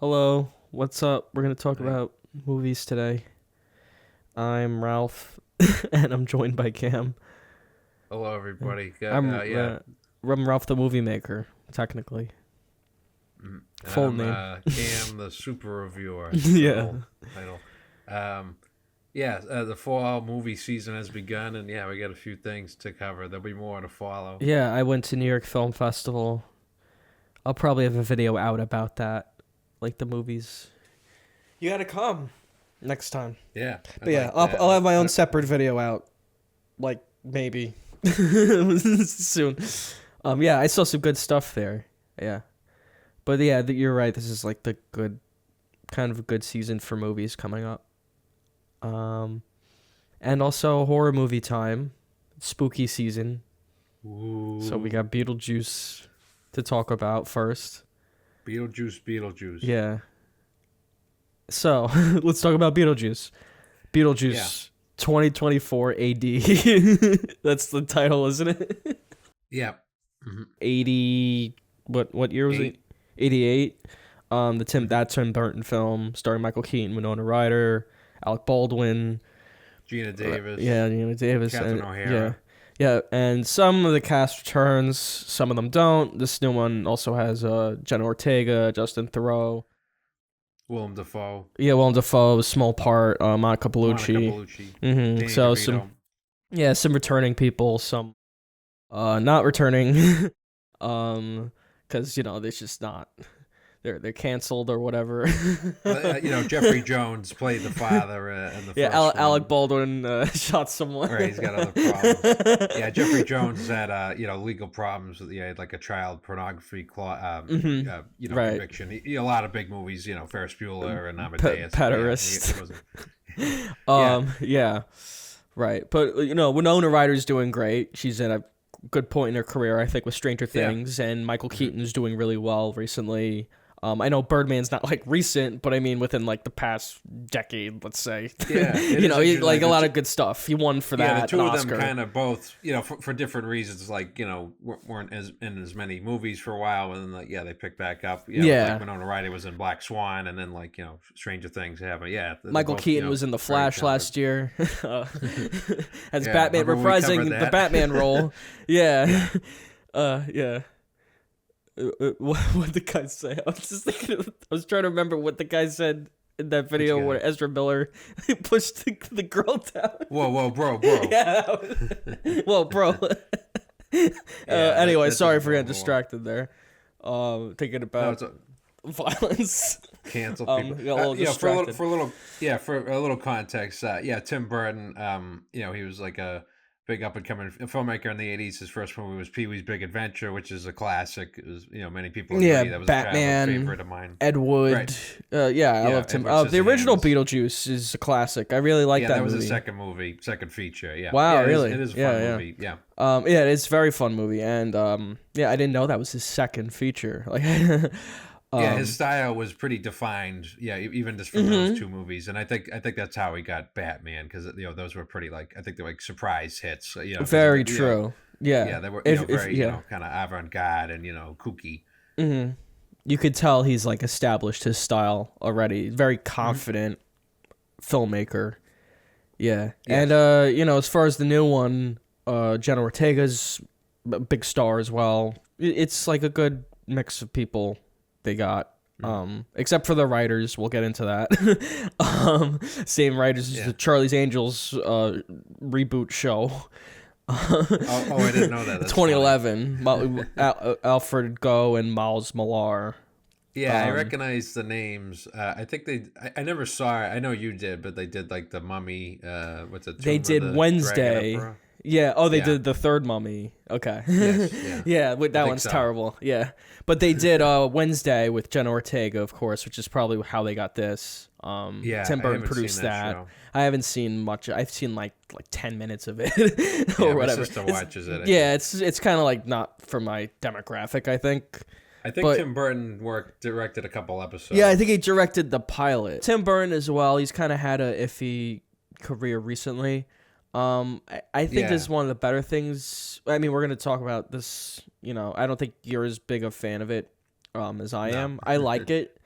Hello, what's up? We're gonna talk Hey. about movies today. I'm Ralph, and I'm joined by Cam. Hello, everybody. I'm Yeah, I'm Ralph the Movie Maker, technically. and Full I'm name. Cam, the super reviewer. That's the Yeah. whole title. Um, yeah, the fall movie season has begun, and yeah, we got a few things to cover. There'll be more to follow. Yeah, I went to New York Film Festival. I'll probably have a video out about that, like the movies. You gotta come next time. Yeah, But I'd yeah, like I'll that. have my own separate video out, like maybe soon. Yeah, I saw some good stuff there. Yeah. But yeah, you're right. This is like the good, kind of a good season for movies coming up. And also horror movie time, spooky season. Ooh, So we got Beetlejuice to talk about first. Beetlejuice. Yeah. So let's talk about Beetlejuice. Beetlejuice 2024 AD. That's the title, isn't it? Yeah. Mm-hmm. 80. What year was it? 88. That Tim Burton film starring Michael Keaton, Winona Ryder, Alec Baldwin, Gina Davis. Gina Davis, Catherine and O'Hara. yeah, and some of the cast returns, some of them don't. This new one also has Jenna Ortega, Justin Theroux, Willem Dafoe. yeah, Willem Dafoe, small part, Monica Bellucci. Danny So DeVito. some returning people, some not returning, because they're just not. They're canceled or whatever. Jeffrey Jones played the father in the Yeah, first one. Alec Baldwin shot someone. Right, he's got other problems. Yeah, Jeffrey Jones had legal problems with like a child pornography Right. conviction. A lot of big movies, Ferris Bueller and Amadeus. Pederast. Yeah, Yeah, right. But Winona Ryder's doing great. She's at a good point in her career, I think, with Stranger Things, and Michael Keaton's doing really well recently. I know Birdman's not like recent, but I mean within like the past decade, let's say. Yeah, he like a lot of good stuff. He won for that. Yeah, the two an of Oscar. them kind of both, for different reasons. Like weren't in as many movies for a while, and then they picked back up. Like Winona Ryder was in Black Swan, and then Stranger Things happened. Yeah, Michael Keaton was in The Flash last year as Yeah, Batman, remember we reprising covered the that? Batman role. Yeah. Yeah. What the guy say? I was just thinking. I was trying to remember what the guy said in that video guy? where Ezra Miller pushed the girl down. Whoa, bro. Yeah. Well, bro. Anyway, that's sorry a for getting horrible distracted there. Thinking about violence. Cancel people. Got a little distracted. For a little context. Tim Burton. He was like a big up and coming filmmaker in the '80s. His first movie was Pee-wee's Big Adventure, which is a classic. It was, many people agree that was Batman, a childhood favorite of mine. Ed Wood. Right. I love Tim. The original Beetlejuice is a classic. I really like that was movie. His second feature. Yeah. Wow, really? It is a fun movie. Yeah. Yeah, it's a very fun movie, and I didn't know that was his second feature. Like. His style was pretty defined. Yeah, even just from those two movies, and I think that's how he got Batman, because those were pretty I think they're like surprise hits. Very true. Yeah, they were very kind of avant-garde and kooky. Mm-hmm. You could tell he's like established his style already. Very confident filmmaker. Yeah, Yes. and as far as the new one, Jenna Ortega's a big star as well. It's like a good mix of people they got, except for the writers. We'll get into that. Same writers as the Charlie's Angels reboot show. I didn't know that. That's 2011. Alfred Goh and Miles Millar. Yeah, I recognize the names. I think I never saw it. I know you did, but they did like the Mummy. What's it? They did Wednesday. Yeah. Oh, they did the third Mummy. Okay. Yes, yeah. That one's terrible. Yeah. But they did Wednesday with Jenna Ortega, of course, which is probably how they got this. Tim Burton produced that. I haven't seen much. I've seen like 10 minutes of it or whatever. My sister watches it. It's kind of like not for my demographic, I think. I think Tim Burton directed a couple episodes. Yeah, I think he directed the pilot. Tim Burton as well. He's kind of had a iffy career recently. I think this is one of the better things. I mean, we're going to talk about this. I don't think you're as big a fan of it as I am. I like it.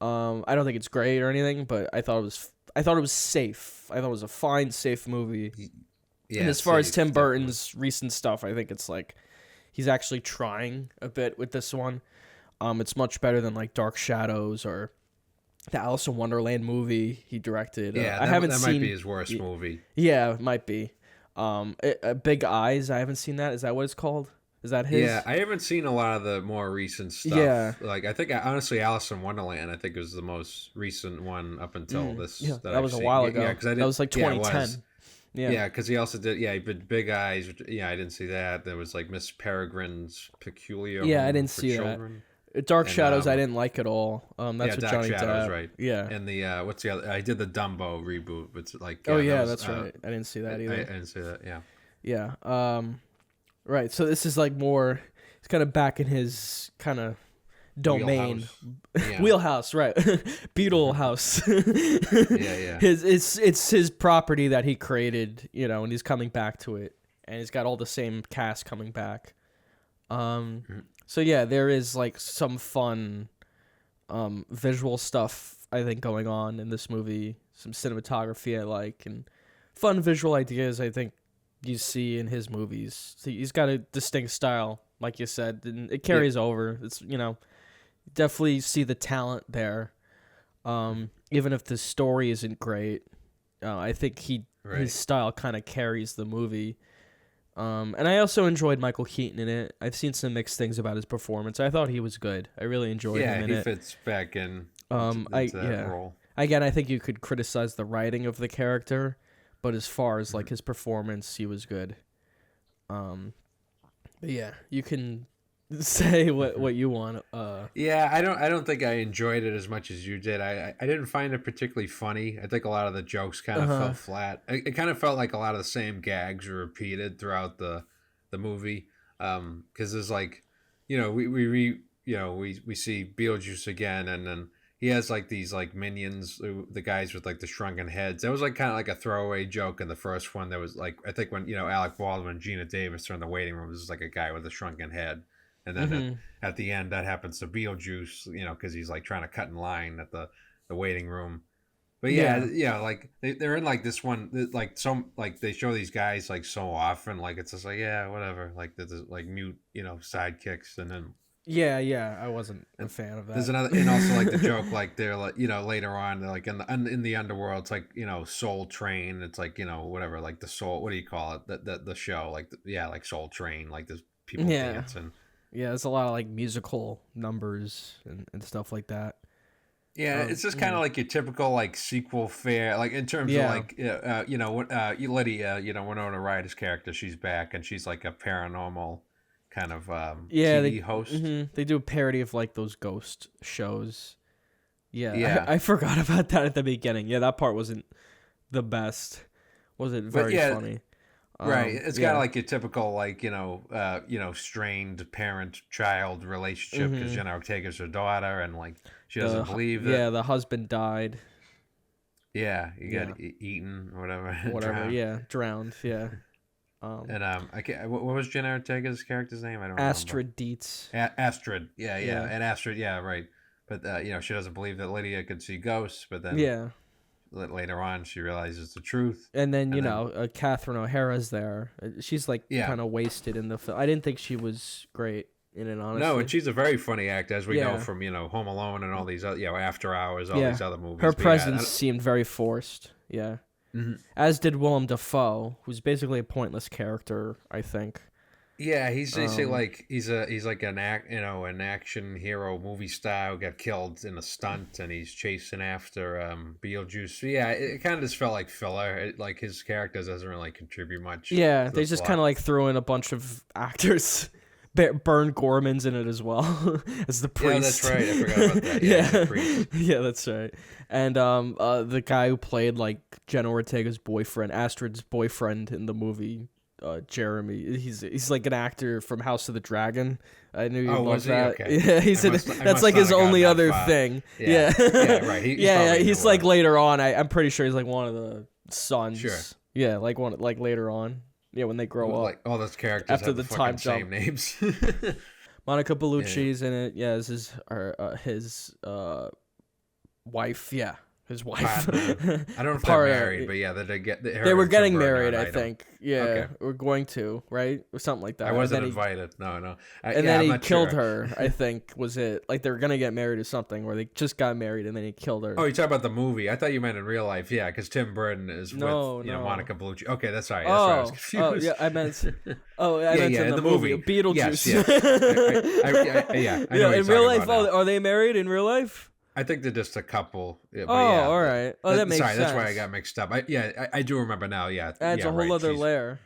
I don't think it's great or anything, but I thought it was safe. I thought it was a fine, safe movie. Yeah. And as far as Tim definitely. Burton's recent stuff, I think it's like he's actually trying a bit with this one. It's much better than like Dark Shadows or the Alice in Wonderland movie he directed. Yeah, I haven't that seen. might be his worst movie. Yeah, it might be. Big Eyes. I haven't seen that. Is that what it's called? Is that his? Yeah, I haven't seen a lot of the more recent stuff. Yeah. Like I think honestly, Alice in Wonderland, I think was the most recent one up until this. Yeah, that I've was a seen. while ago. Yeah, because that was like 2010. Yeah, because he also did. Yeah, he did Big Eyes. Yeah, I didn't see that. There was like Miss Peregrine's Peculiar. Yeah, I Home didn't for see Children. that. Dark Shadows, I didn't like at all. That's Yeah, with Dark Johnny Shadows, Depp. right? Yeah. And the what's the other? I did the Dumbo reboot. It's like Oh yeah, that was, that's right. I didn't see that either. I didn't see that. Yeah. Yeah. Right. So this is like more. It's kind of back in his kind of domain. Wheelhouse, right? Beetle House. Yeah. It's his property that he created, and he's coming back to it, and he's got all the same cast coming back. So yeah, there is like some fun, visual stuff I think going on in this movie. Some cinematography I like, and fun visual ideas I think you see in his movies. So he's got a distinct style, like you said, and it carries over. It's definitely see the talent there. Even if the story isn't great, I think his style kind of carries the movie. And I also enjoyed Michael Keaton in it. I've seen some mixed things about his performance. I thought he was good. I really enjoyed him in it. Yeah, he fits back in into that role. Again, I think you could criticize the writing of the character, but as far as like his performance, he was good. But yeah, you can say what you want. Yeah, I don't think I enjoyed it as much as you did. I didn't find it particularly funny. I think a lot of the jokes kind of fell flat. It kind of felt like a lot of the same gags were repeated throughout the movie. Because there's like, we see Beetlejuice again, and then he has like these like minions, the guys with like the shrunken heads. That was like kind of like a throwaway joke in the first one. That was like, I think when Alec Baldwin and Gina Davis are in the waiting room, this is like a guy with a shrunken head. And then at the end, that happens to Beetlejuice, because he's like trying to cut in line at the waiting room. But yeah, like they're in like this one, like they show these guys like so often, like it's just like whatever, like there's like mute sidekicks, and then I wasn't a fan of that. There's another, and also like the joke, like they're like later on, they're like in the underworld, it's like Soul Train, it's like whatever, like the soul, what do you call it, the show, like like Soul Train, like there's people dancing. Yeah, there's a lot of like musical numbers and stuff like that. Yeah, it's just kind of like your typical like sequel fare, like in terms of like Lydia, Winona Ryder's character, she's back and she's like a paranormal kind of TV host. They do a parody of like those ghost shows. Yeah. I forgot about that at the beginning. Yeah, that part wasn't the best. Wasn't very funny. Right, it's kind of like your typical like strained parent-child relationship, because Jenna Ortega's her daughter, and like she doesn't believe that. Yeah, the husband died. Yeah, you got eaten or whatever. Drowned. Drowned. Yeah. And I can't, what was Jenna Ortega's character's name? I don't remember. Astrid Dietz. Astrid. Yeah, and Astrid. Yeah, right. But she doesn't believe that Lydia could see ghosts, but then later on she realizes the truth. And then Catherine O'Hara's there. She's like kind of wasted in the film. I didn't think she was great in it, honestly. No, and she's a very funny actor, as we know from Home Alone and all these other After Hours, all these other movies. Her presence seemed very forced. Yeah. As did Willem Dafoe, who's basically a pointless character, I think. Yeah, they say like he's like an action hero movie star who got killed in a stunt, and he's chasing after Beetlejuice. So yeah, it kind of just felt like filler. Like his character doesn't really contribute much. Yeah, they just kind of like threw in a bunch of actors. Bern Gorman's in it as well as the priest. Yeah, that's right. I forgot about that. Yeah, the priest. Yeah, that's right. And the guy who played like Jenna Ortega's boyfriend, Astrid's boyfriend in the movie. Jeremy, he's like an actor from House of the Dragon. I knew you loved that. Okay. Yeah, he's that's like his only other thing. Yeah, right. He's like later on. I'm pretty sure he's like one of the sons. Sure. Yeah, like later on. Yeah, when they grow up. Like all those characters after have the time jump. Same names. Monica Bellucci's in it. Yeah, this is his wife. Yeah, his wife. I don't know if they're married, but yeah, they were getting married. I think. Yeah, okay. we're going to, right, or something like that. I wasn't invited. No. And then he killed her. I think was it. Like they were gonna get married or something, where they just got married and then he killed her. Oh, you talking about the movie? I thought you meant in real life. Yeah, because Tim Burton is with Monica Bellucci. Okay, that's right. That's right. I was confused. Oh yeah, I meant. I meant in the movie Beetlejuice. Yes. I know in real life, are they married in real life? I think they're just a couple. All right. Oh, that makes sense. That's why I got mixed up. I do remember now. Yeah, adds a whole other layer.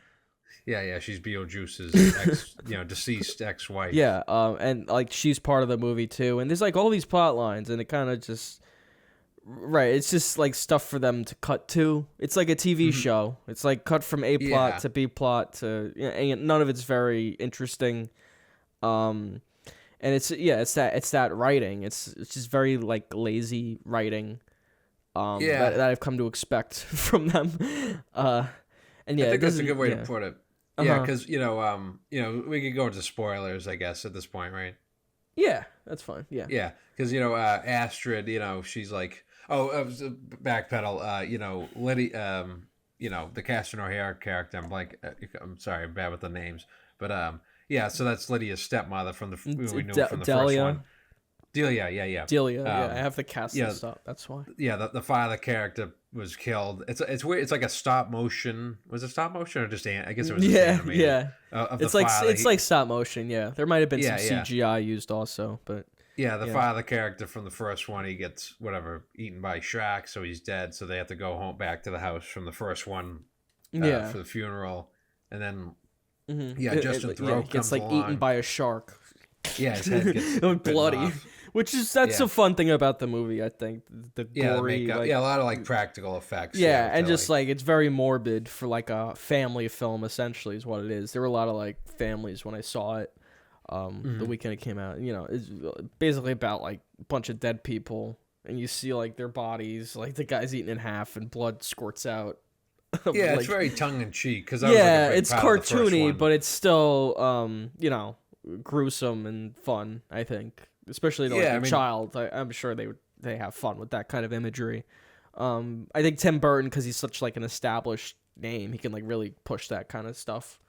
Yeah, she's Beetlejuice's deceased ex-wife. Yeah, and like she's part of the movie too. And there's like all these plot lines, and it kind of just it's just like stuff for them to cut to. It's like a TV show. It's like cut from A plot to B plot to and none of it's very interesting. And it's that writing. It's just very like lazy writing. That I've come to expect from them. And yeah, I think that's a good way to put it. Yeah, because we could go into spoilers, I guess, at this point, right? Yeah, that's fine. Yeah. Yeah, because Astrid, she's like, backpedal. Liddy, the Castor O'Hare character. I'm sorry, I'm bad with the names, but so that's Lydia's stepmother from the we knew from the first one. Delia, yeah. Delia, I have the cast list up. That's why. Yeah, the father character was killed. It's weird. It's like a stop motion. Was it stop motion or just I guess it was animated. Yeah. It's like stop motion. Yeah, there might have been some CGI used also, but the father character from the first one, he gets eaten by sharks, so he's dead. So they have to go back to the house from the first one, for the funeral, and then Justin Theroux gets comes along. eaten by a shark. Yeah, his head gets bloody. off. That's a fun thing about the movie, I think. The gory, a lot of like practical effects. Yeah, and just it's very morbid for like a family film. Essentially, is what it is. There were a lot of like families when I saw it. The weekend it came out. It's basically about like a bunch of dead people, and you see like their bodies, like the guy's eaten in half, and blood squirts out. Yeah, it's very tongue in cheek because it's cartoony, but it's still gruesome and fun. I think. Especially to a child, I'm sure they have fun with that kind of imagery. I think Tim Burton, because he's such like an established name, he can like really push that kind of stuff.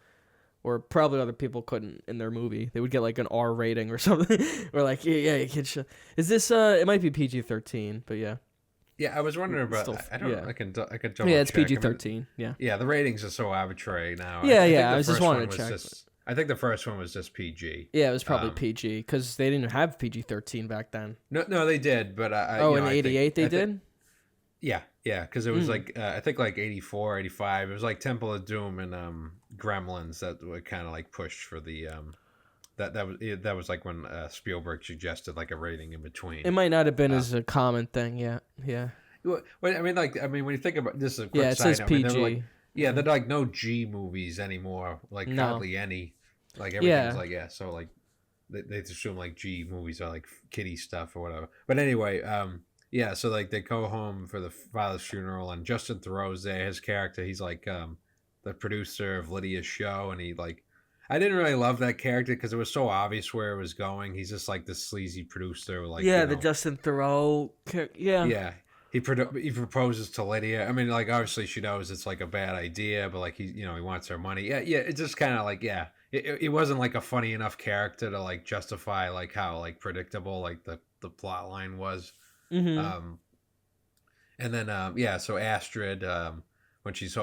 Or probably other people couldn't in their movie. They would get like an R rating or something. Or like, you kid. Is this? It might be PG-13, but yeah. Yeah, I was wondering about. I don't know. I can double check. Yeah, it's PG-13. Yeah, the ratings are so arbitrary now. I was just wanting to check. I think the first one was just PG. Yeah, it was probably PG because they didn't have PG-13 back then. No, they did, but in '88 they did. Yeah, because it was like I think like 84, 85. It was like Temple of Doom and Gremlins that were kind of like pushed for the that was like when Spielberg suggested like a rating in between. It might not have been as a common thing. Yeah. Well, I mean, when you think about this, is a quick it says note. PG. They're like no G movies anymore. Like hardly any. Like everything's so like they assume like G movies are like kiddie stuff or whatever. But anyway, so like they go home for the father's funeral and Justin Theroux's there. His character, he's like the producer of Lydia's show, and he like I didn't really love that character because it was so obvious where it was going. He's just like this sleazy producer, like the Justin Theroux. Yeah. He proposes to Lydia. I mean, like obviously she knows it's like a bad idea, but like he wants her money. Yeah. It's just kind of like It wasn't like a funny enough character to like justify like how like predictable like the plot line was. And then so Astrid when she's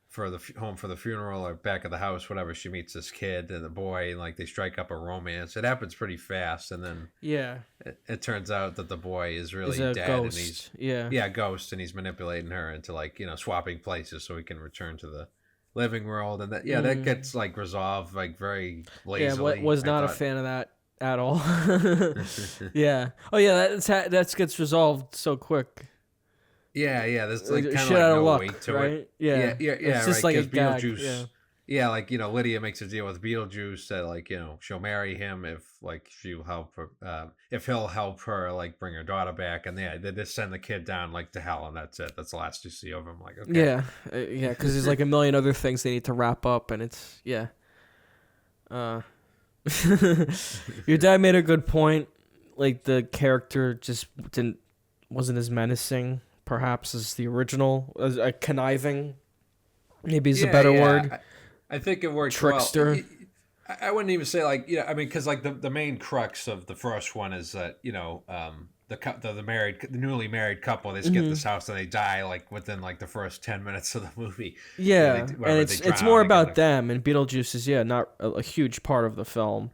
for the home for the funeral or back at the house, whatever, she meets this kid and the boy, and like they strike up a romance. It happens pretty fast, and then it turns out that the boy is really dead, ghost. And he's ghost, and he's manipulating her into like swapping places so he can return to the living world, and that that gets like resolved like very lazily. Was not a fan of that at all. That gets resolved so quick. There's like kind of shit out of luck, weight to right? it. It's just like a Beetlejuice. Like Lydia makes a deal with Beetlejuice that like she'll marry him if like she'll help her, if he'll help her like bring her daughter back, and they just send the kid down like to hell, and that's it. That's the last you see of him. Like because there's like a million other things they need to wrap up, and it's your dad made a good point. Like the character just didn't wasn't as menacing, perhaps, as the original. As conniving, maybe is a better word. I think it worked Trickster. well. I wouldn't even say like, I mean, because like the main crux of the first one is that the newly married couple, they skip this house and they die like within like the first 10 minutes of the movie. Yeah, and it's more about them, and Beetlejuice is not a huge part of the film.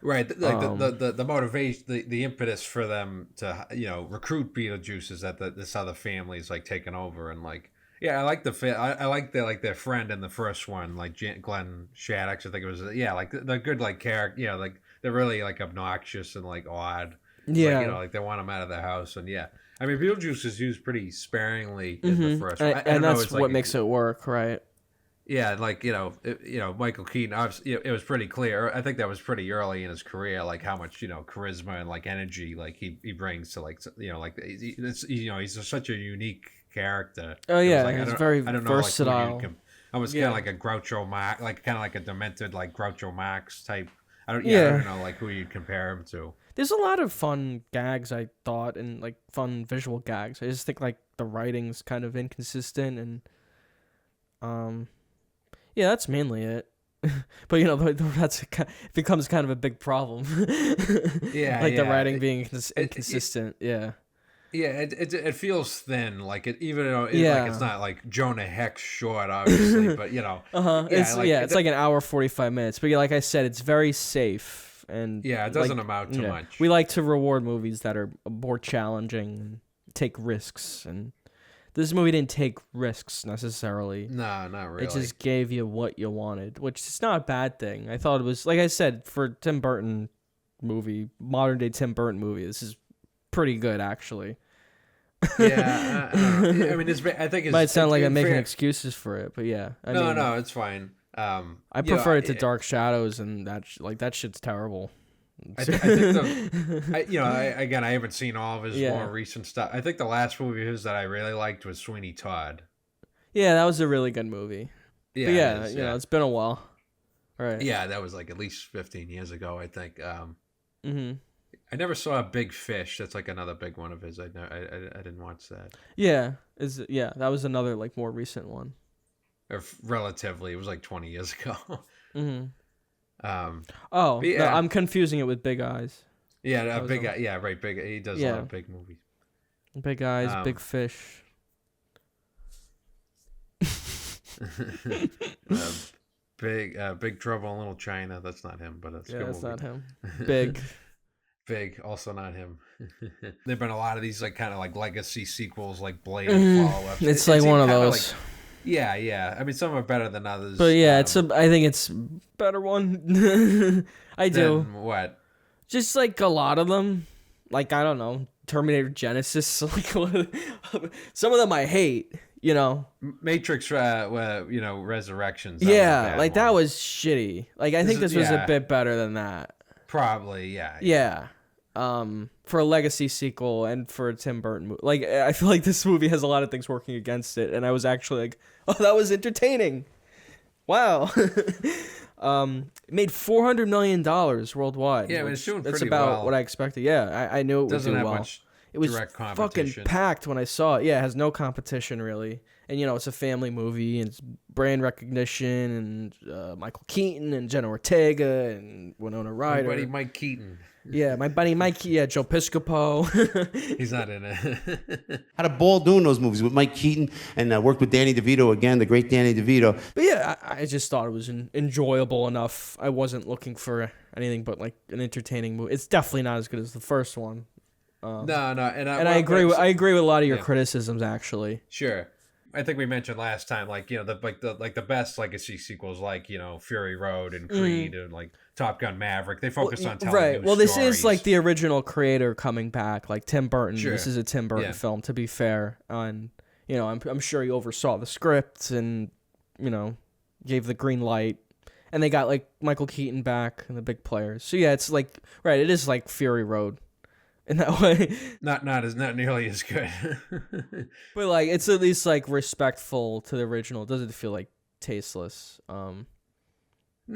Right, like the motivation, the impetus for them to recruit Beetlejuice is that this other family is like taking over, and like I like I like their friend in the first one, like Glenn Shaddix, I think it was. Like they're good like character, like they're really like obnoxious and like odd. Yeah, like, like they want them out of the house, and I mean Beetlejuice is used pretty sparingly in the first one, and that's what makes it work, right? Yeah, like Michael Keaton. Obviously, it was pretty clear. I think that was pretty early in his career, like how much charisma and like energy like he brings to like he's such a unique character. Oh yeah, like, he's very versatile. Almost kind of like a Groucho Marx, like kind of like a demented like Groucho Marx type. I don't know like who you'd compare him to. There's a lot of fun gags, I thought, and like fun visual gags. I just think like the writing's kind of inconsistent, and yeah, that's mainly it. But it becomes kind of a big problem. The writing being inconsistent. It feels thin, like even though like it's not like Jonah Hex short, obviously, but it's like an hour 45 minutes. But like I said, it's very safe, and it doesn't amount to much. We like to reward movies that are more challenging and take risks, and this movie didn't take risks necessarily. No, not really. It just gave you what you wanted, which is not a bad thing. I thought it was, like I said, for Tim Burton movie, modern day Tim Burton movie, this is pretty good actually. Yeah, I mean, I think it might sound like I'm making excuses for it, but yeah. No, it's fine. I prefer it to Dark Shadows, and that shit's terrible. I think I haven't seen all of his more recent stuff. I think the last movie of his that I really liked was Sweeney Todd. Yeah, that was a really good movie. Yeah, but it's been a while. Right. Yeah, that was like at least 15 years ago, I think. I never saw Big Fish. That's like another big one of his. I didn't watch that. Yeah, that was another like more recent one. Or relatively, it was like 20 years ago. No, I'm confusing it with Big Eyes. Yeah, Big Eye. Yeah, right. Big. He does a lot of big movies. Big Eyes, Big Fish. Big Trouble in Little China. That's not him, but that's that's not him. Big. Big, also not him. There've been a lot of these like kind of like legacy sequels, like Blade and follow-ups. It's like one of those. Yeah. I mean, some are better than others. But yeah, I think it's better one. I do. What? Just like a lot of them, like I don't know, Terminator Genesis. Like some of them I hate. Matrix, Resurrections. That was shitty. Like I think this was a bit better than that. Probably, yeah. For a legacy sequel and for a Tim Burton movie, like I feel like this movie has a lot of things working against it, and I was actually like, oh, that was entertaining. Wow. It made $400 million worldwide. Yeah, it's doing that's pretty about well. what I expected. Yeah, I knew it would do well. Much it was fucking packed when I saw it. Yeah, it has no competition really, and it's a family movie, and it's brand recognition, and Michael Keaton and Jenna Ortega and Winona Ryder. My buddy Mike Keaton. Yeah, my buddy Mike. Yeah, Joe Piscopo. He's not in it. Had a ball doing those movies with Mike Keaton, and worked with Danny DeVito again, the great Danny DeVito. But yeah, I just thought it was enjoyable enough. I wasn't looking for anything but like an entertaining movie. It's definitely not as good as the first one. No, and I agree. I agree with a lot of your criticisms, actually. Sure. I think we mentioned last time, like the best legacy sequels, like Fury Road and Creed and like Top Gun Maverick. They focus on telling new this stories. is like the original creator coming back, like Tim Burton. Sure. This is a Tim Burton film, to be fair, and I'm sure he oversaw the script and gave the green light, and they got like Michael Keaton back and the big players. So yeah, it's like it is like Fury Road. In that way, not nearly as good, but like it's at least like respectful to the original. It doesn't feel like tasteless. No,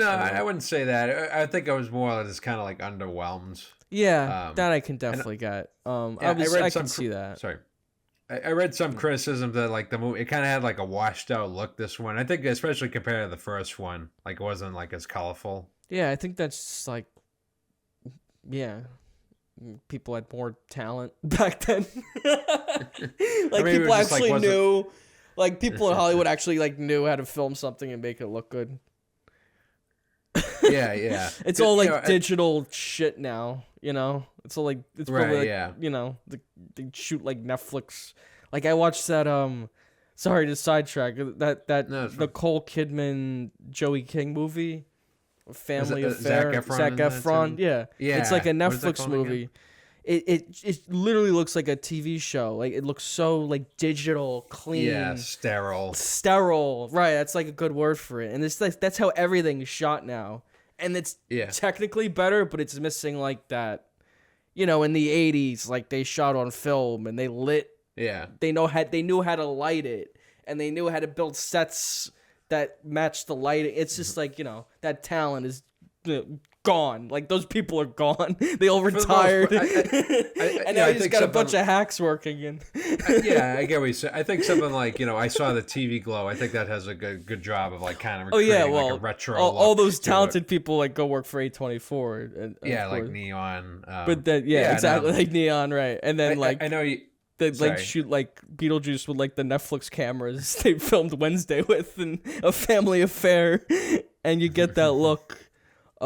I wouldn't say that. I think I was more just kind of like underwhelmed. Yeah, that I can definitely get. I can see that. Sorry. I read some criticism that like the movie, it kind of had like a washed out look, this one. I think especially compared to the first one, like it wasn't like as colorful. Yeah, I think that's just like, yeah, people had more talent back then. Like people actually like, knew, like people in Hollywood actually like knew how to film something and make it look good. Yeah. It's all like digital shit now, It's all like it's probably like, they shoot like Netflix. Like I watched that sorry to sidetrack that Nicole Kidman Joey King movie, Family Affair. Zac Efron. Yeah. It's like a Netflix movie. It literally looks like a TV show. Like it looks so like digital, clean. Yeah, sterile. Right, that's like a good word for it. And it's like that's how everything is shot now. And it's technically better, but it's missing like that. In the 80s, like they shot on film and they lit. Yeah. They knew how to light it, and they knew how to build sets that match the lighting. It's just like, that talent is gone. Like those people are gone. They all retired. And now you just got a bunch of hacks working in. I get what you say. I think something like, I saw the TV glow. I think that has a good job of like kind of recreating like a retro all those talented people like go work for A24. Like Neon. But that exactly like Neon, right? And then I know you. They like shoot like Beetlejuice with like the Netflix cameras they filmed Wednesday with, and A Family Affair, and you get that look. I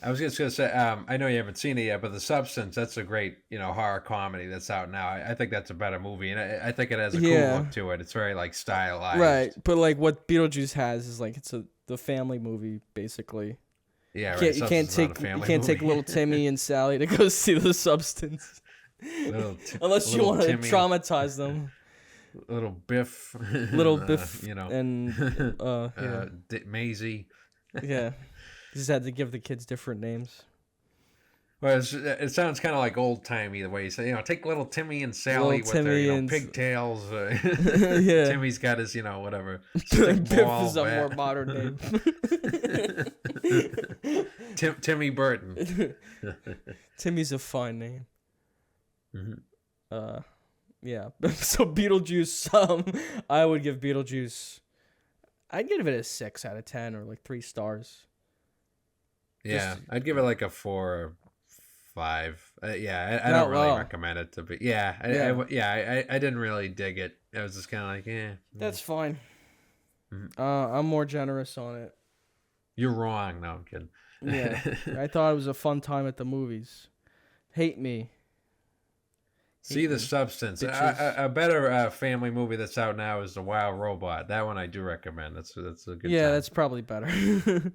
was just gonna say, I know you haven't seen it yet, but The Substance, that's a great, horror comedy that's out now. I think that's a better movie, and I think it has a cool look to it. It's very like stylized, right? But like what Beetlejuice has is like it's the family movie basically. Yeah, right. You can't take little Timmy and Sally to go see The Substance, unless you want to traumatize them. Little Biff, and Maisie. Yeah. Just had to give the kids different names. Well, it sounds kind of like old timey the way you say, take little Timmy and Sally with their pigtails. Timmy's got his, whatever. Biff is a more modern name. Timmy Burton. Timmy's a fine name. Mm-hmm. Yeah. So Beetlejuice, I would give Beetlejuice, I'd give it a 6 out of 10 or like 3 stars. Yeah, I'd give it like a 4 or 5. I don't really recommend it to be. I didn't really dig it. I was just kind of like, That's fine. Mm-hmm. I'm more generous on it. You're wrong. No, I'm kidding. Yeah, I thought it was a fun time at the movies. Hate me. See The Substance. A better family movie that's out now is The Wild Robot. That one I do recommend. That's a good time. That's probably better.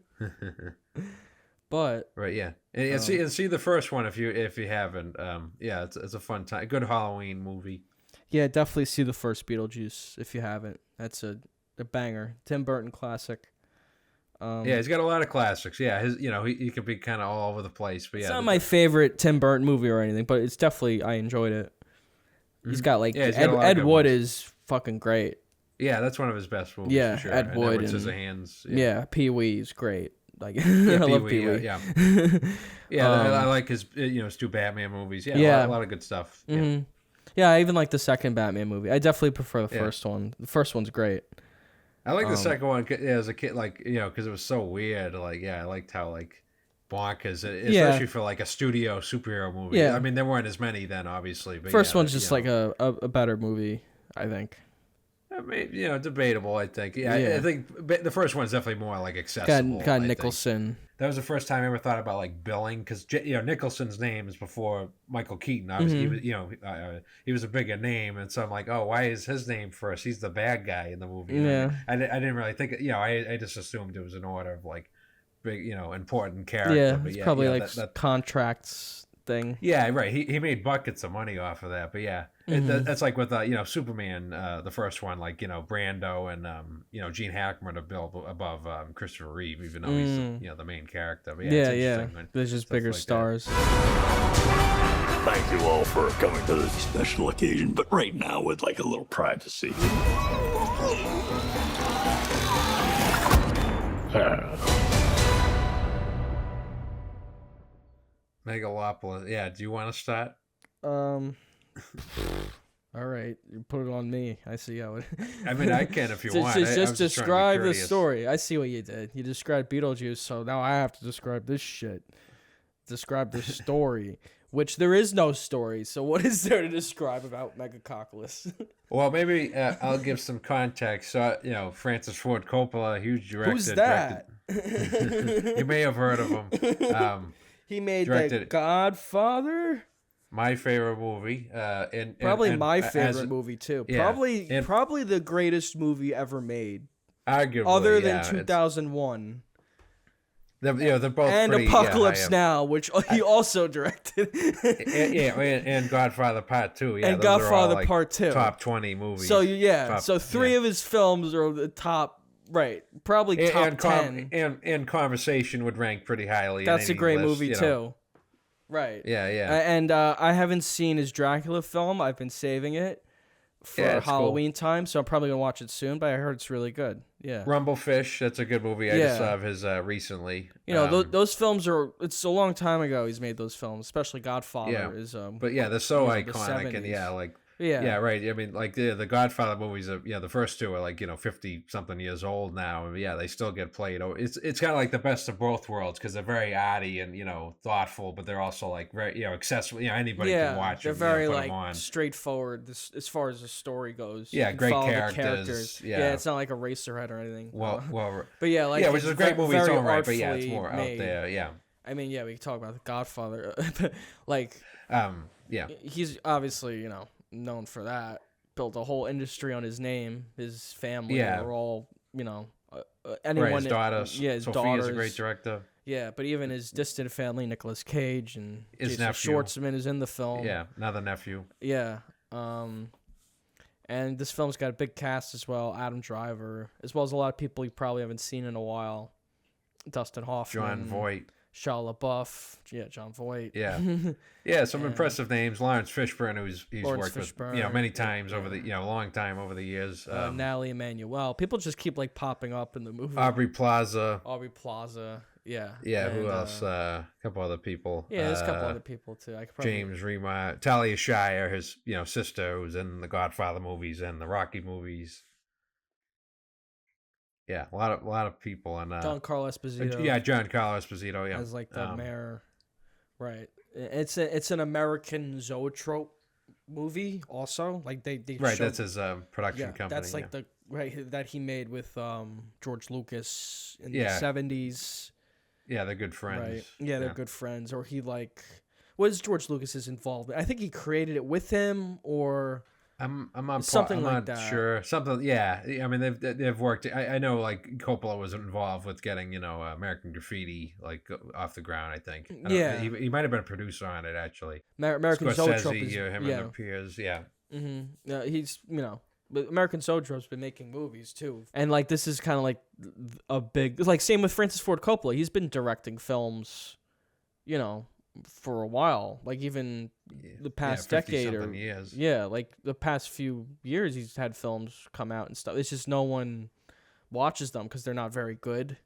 But right, and see the first one if you haven't. It's a fun time. A good Halloween movie. Yeah, definitely see the first Beetlejuice if you haven't. That's a banger. Tim Burton classic. He's got a lot of classics. Yeah, he could be kind of all over the place. But it's not my favorite Tim Burton movie or anything, but it's definitely I enjoyed it. He's got like Ed Wood is fucking great. Yeah, that's one of his best movies. Yeah, for sure. Ed Wood and Scissorhands. Yeah, Pee Wee is great. Like I love Pee Wee. I like his his 2 Batman movies. A lot of good stuff. Mm-hmm. Yeah, I even like the second Batman movie. I definitely prefer the first one. The first one's great. I like the second one as a kid, like because it was so weird. Like I liked how like bonkers, especially for like a studio superhero movie. Yeah, I mean there weren't as many then, obviously. But first one's just like a better movie, I think. I mean, debatable. I think. I think the first one's definitely more like accessible. Got Nicholson. That was the first time I ever thought about like billing because Nicholson's name is before Michael Keaton. Obviously, he was a bigger name, and so I'm like, oh, why is his name first? He's the bad guy in the movie. Yeah, I didn't really think. I just assumed it was an order of like big, important character. Yeah, but it's probably like that contracts thing. Yeah, right. He made buckets of money off of that, but that's like with Superman, the first one, like Brando and Gene Hackman are built above Christopher Reeve, even though he's the main character. But there's just bigger like stars. Thank you all for coming to this special occasion, but right now we'd like a little privacy. Megalopolis. Yeah. Do you want to start? All right, you put it on me. I see how it. I mean, I can if you want. Just I was just trying to be describe the courteous. story. I see what you did. You described Beetlejuice, so now I have to describe this shit. Describe the story, which there is no story. So what is there to describe about Megalopolis? Well, maybe I'll give some context. So, Francis Ford Coppola, huge director. Who's that? You may have heard of him. He made directed The Godfather. My favorite movie. Probably my favorite movie too. Yeah, Probably the greatest movie ever made, arguably, other than 2001. They're both and pretty, Apocalypse Now, which he also directed. and Godfather Part 2. Yeah, and those are all, Godfather like, Part 2. top 20 movies. So three of his films are the top, right? Probably top 10. And Conversation would rank pretty highly. That's in a great list, movie too. Right. Yeah. And I haven't seen his Dracula film. I've been saving it for Halloween time, so I'm probably gonna watch it soon. But I heard it's really good. Yeah. Rumblefish, that's a good movie. I just saw of his recently. Those films are. It's a long time ago he's made those films, especially Godfather. Yeah. But they're so iconic, and right. I mean, like the Godfather movies, the first two are like 50 something years old now, and they still get played. It's kind of like the best of both worlds because they're very arty and thoughtful, but they're also like very accessible. Anybody can watch them. They're very put like them on. straightforward as far as the story goes. Yeah, You can great follow the characters. It's not like a Eraserhead or anything. Well, but which is a great movie in its own right. But it's more made. out there. Yeah. I mean, we can talk about the Godfather, he's obviously known for that. Built a whole industry on his name. His family were all anyone. Right, his daughters. His Sophia's daughters. a great director. Yeah, but even his distant family, Nicolas Cage and His Jason nephew. Schwartzman is in the film. Yeah, another nephew. Yeah. And this film's got a big cast as well. Adam Driver, as well as a lot of people you probably haven't seen in a while. Dustin Hoffman. John Voight. Shia LaBeouf. Yeah, John Voight. Yeah. Yeah, some impressive names. Lawrence Fishburne, he's worked with many times over the long time over the years. Natalie Emmanuel. People just keep like popping up in the movie. Aubrey Plaza. Yeah. Yeah, who else? A couple other people. Yeah, there's a couple other people too. James Remar, Talia Shire, his sister, who's in the Godfather movies and the Rocky movies. Yeah, a lot of people and Giancarlo Esposito. Giancarlo Esposito. Yeah, as like the mayor. Right. It's an American zoetrope movie. Also, like they right. That's his production company. That's like the that he made with George Lucas in the 70s. Yeah, they're good friends. Right. Yeah, they're good friends. Or he what is George Lucas's involvement? I think he created it with him, or I'm not sure. Something. Yeah. I mean, they've worked. I know like Coppola was involved with getting American Graffiti like off the ground. I think. He might have been a producer on it actually. American Zoetrope is him and their peers. Yeah. Mm-hmm. He's but American Zoetrope's been making movies too, and like this is kind of like a big same with Francis Ford Coppola. He's been directing films, for a while, like even the past decade or years. Like the past few years, he's had films come out and stuff. It's just no one watches them because they're not very good.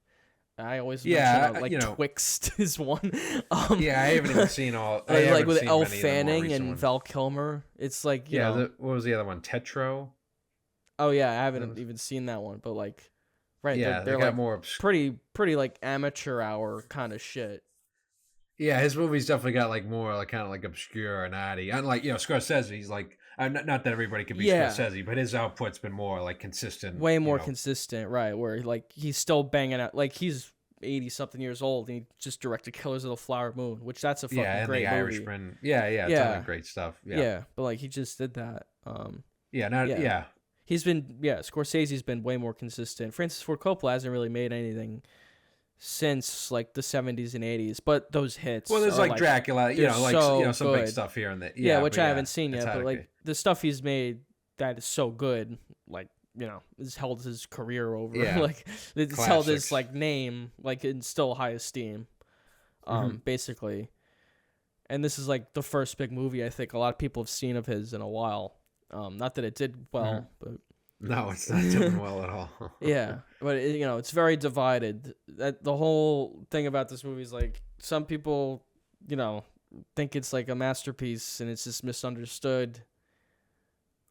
I always mention Twixt is one. I haven't even seen all. Like with Elle Fanning and Val Kilmer. It's like what was the other one? Tetro. Oh yeah, I haven't even seen that one, but like, right? Yeah, they're got like more pretty like amateur hour kind of shit. Yeah, his movies definitely got like more like kind of like obscure and naughty. Unlike Scorsese, he's like not that everybody could be Scorsese, but his output's been more like consistent, way more consistent, right? Where like he's still banging out, like he's 80 something years old and he just directed Killers of the Flower Moon, which that's a fucking great the movie. Irishman, ton of great stuff. Yeah, but like he just did that. He's been Scorsese's been way more consistent. Francis Ford Coppola hasn't really made anything since like the 70s and 80s, but those hits. Well, there's like Dracula, some big stuff here and there. Which I haven't seen yet, but like the stuff he's made that is so good, like has held his career over. Like it's held his like name like in still high esteem, basically. And this is like the first big movie I think a lot of people have seen of his in a while. Not that it did well, but no, it's not doing well at all. Yeah, but it's very divided. That the whole thing about this movie is like some people think it's like a masterpiece and it's just misunderstood.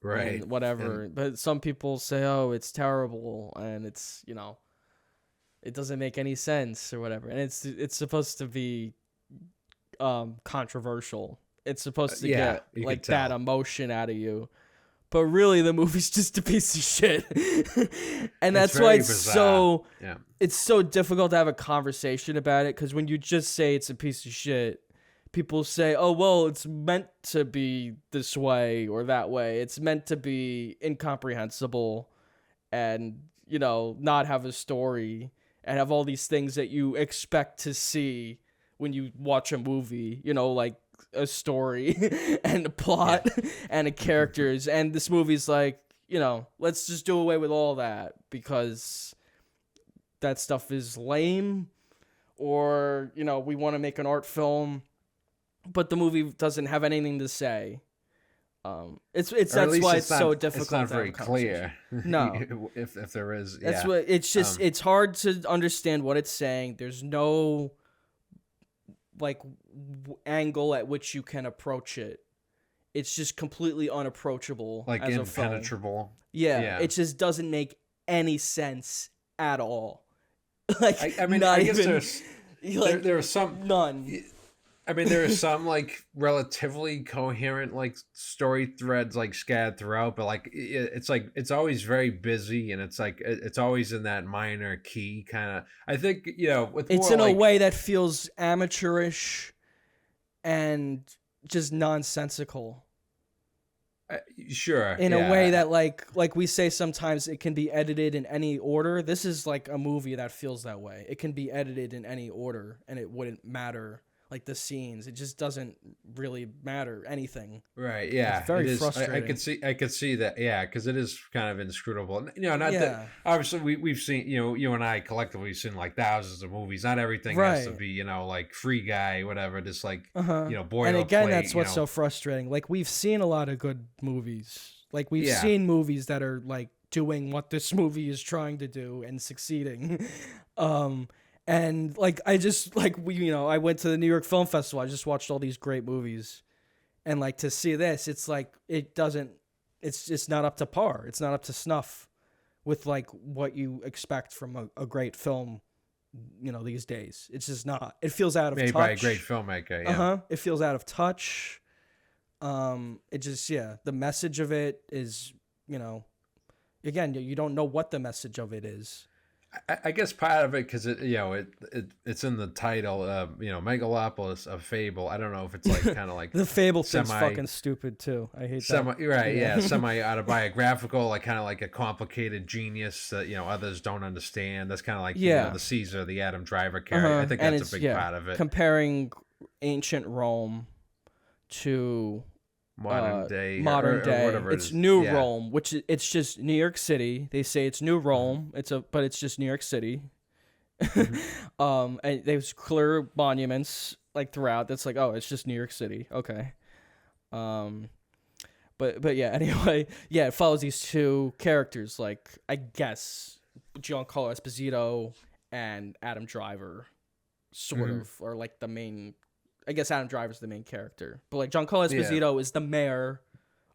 Right. And whatever. But some people say, oh, it's terrible and it's, it doesn't make any sense or whatever. And it's supposed to be controversial. It's supposed to get like that emotion out of you. But really the movie's just a piece of shit. And that's why it's so difficult to have a conversation about it, because when you just say it's a piece of shit, people say, oh, well, it's meant to be this way or that way. It's meant to be incomprehensible and, not have a story and have all these things that you expect to see when you watch a movie, like a story and a plot and the characters. And this movie's like, let's just do away with all that because that stuff is lame, or, we want to make an art film, but the movie doesn't have anything to say. That's why it's so difficult. It's not very clear. No, if there is, that's what it's just. It's hard to understand what it's saying. There's no angle at which you can approach it. It's just completely unapproachable, like as impenetrable. A film. Yeah, it just doesn't make any sense at all. I mean, I guess there are some none. I mean, there are some relatively coherent story threads scattered throughout, but it's always very busy, and it's always in that minor key kind of. I think with it's more, in a way that feels amateurish and just nonsensical. Sure. In a way that like we say sometimes it can be edited in any order. This is like a movie that feels that way. It can be edited in any order and it wouldn't matter. Like the scenes, it just doesn't really matter anything. Right. Yeah. It's very frustrating. I could see that. Yeah, because it is kind of inscrutable. Not that obviously we've seen. You and I collectively seen thousands of movies. Not everything has to be Free Guy, whatever. Just boilerplate. And again, that's what's so frustrating. We've seen a lot of good movies. We've seen movies that are doing what this movie is trying to do and succeeding. And I just I went to the New York Film Festival. I just watched all these great movies, and to see this, it's it's just not up to par. It's not up to snuff with what you expect from a great film, these days. It's just not. It feels out of touch. Made by a great filmmaker. Yeah. It feels out of touch. It just the message of it is again, you don't know what the message of it is. I guess part of it because it's in the title, Megalopolis, a fable. I don't know if it's kind of the fable thing's fucking stupid too. I hate that. Right? Yeah, semi autobiographical, kind of a complicated genius that others don't understand. That's kind of the Caesar, the Adam Driver character. I think that's a big part of it. Comparing ancient Rome to modern day, or whatever it's New Yeah. Rome, which it's just New York City. They say it's New Rome. But it's just New York City. And there's clear monuments throughout. That's it's just New York City. Okay. But yeah. Anyway, it follows these two characters. I guess Giancarlo Esposito and Adam Driver, sort of, are the main. I guess Adam Driver's the main character, but Giancarlo Esposito is the mayor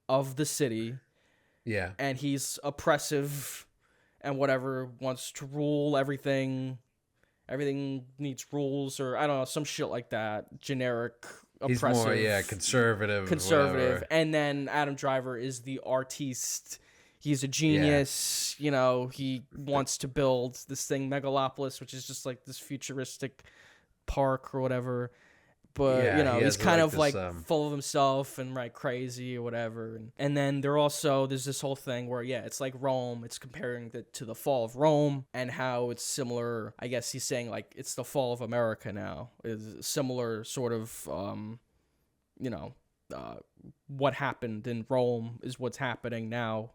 of the city. Yeah, and he's oppressive, and whatever, wants to rule everything. Everything needs rules, or I don't know, some shit like that. Generic, oppressive. He's more conservative. Whatever. And then Adam Driver is the artiste. He's a genius. He wants to build this thing, Megalopolis, which is just this futuristic park or whatever. But he's kind of full of himself and crazy or whatever. And then there's this whole thing where it's like Rome. It's comparing it to the fall of Rome and how it's similar. I guess he's saying it's the fall of America now. It's similar sort of what happened in Rome is what's happening now.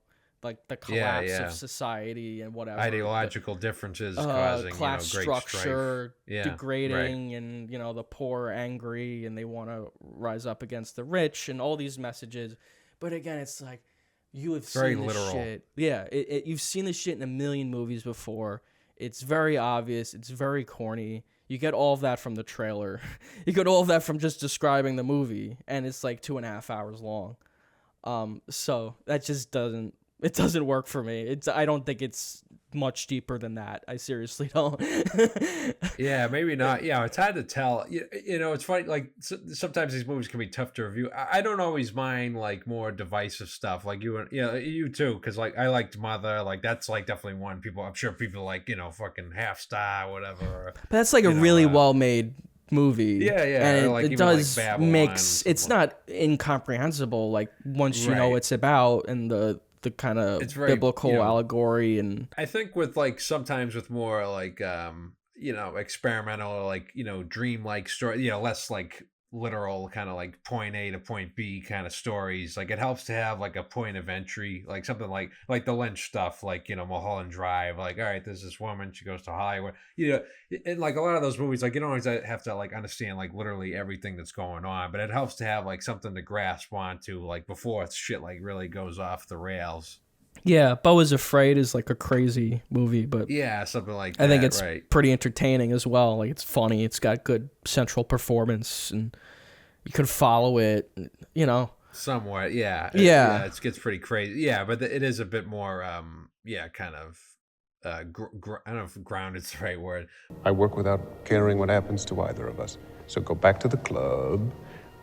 The collapse of society and whatever. Ideological differences causing class great structure strife. Degrading, and the poor are angry and they want to rise up against the rich and all these messages. But again, it's you have seen this shit. Yeah, you've seen this shit in a million movies before. It's very obvious. It's very corny. You get all of that from the trailer. You get all of that from just describing the movie, and it's like 2.5 hours long. So that just doesn't work for me. I don't think it's much deeper than that. I seriously don't. Yeah, maybe not. Yeah, it's hard to tell. You know, it's funny. Like sometimes these movies can be tough to review. I don't always mind like more divisive stuff. Like you too, because like I liked Mother. Like that's like definitely one people. I'm sure people like fucking half star whatever. But that's like a really well made movie. Yeah, and like, it does like it's not incomprehensible. Like once you know what it's about and the kind of biblical allegory. And I think with like sometimes with more like experimental, like dream-like story, less like literal kind of like point A to point B kind of stories, like it helps to have like a point of entry, like something like the Lynch stuff, like Mulholland Drive. Like, all right, there's this woman, she goes to Hollywood, and like a lot of those movies, like you don't always have to like understand like literally everything that's going on, but it helps to have like something to grasp onto, like before shit like really goes off the rails. Yeah, Beau is Afraid is like a crazy movie, but yeah, something like that. I think it's pretty entertaining as well. Like it's funny, it's got good central performance, and you could follow it, somewhat. Yeah, it gets pretty crazy. Yeah, but it is a bit more kind of I don't know if grounded's the right word. I work without caring what happens to either of us. So go back to the club,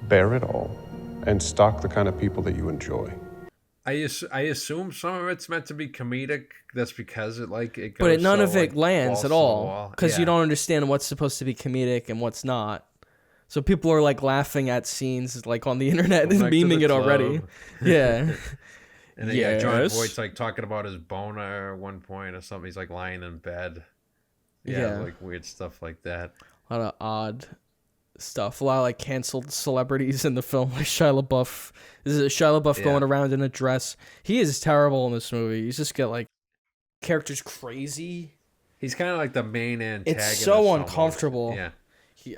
bear it all, and stalk the kind of people that you enjoy. I assume some of it's meant to be comedic. That's because it goes. But none of it lands at all because you don't understand what's supposed to be comedic and what's not. So people are like laughing at scenes like on the internet and memeing it already. Yeah. And then John Voight's like talking about his boner at one point or something. He's like lying in bed. Yeah, like weird stuff like that. A lot of odd stuff. A lot of like canceled celebrities in the film, like Shia LaBeouf. This is Shia LaBeouf going around in a dress. He is terrible in this movie. He's just got like characters crazy. He's kind of like the main antagonist. It's so uncomfortable. Yeah.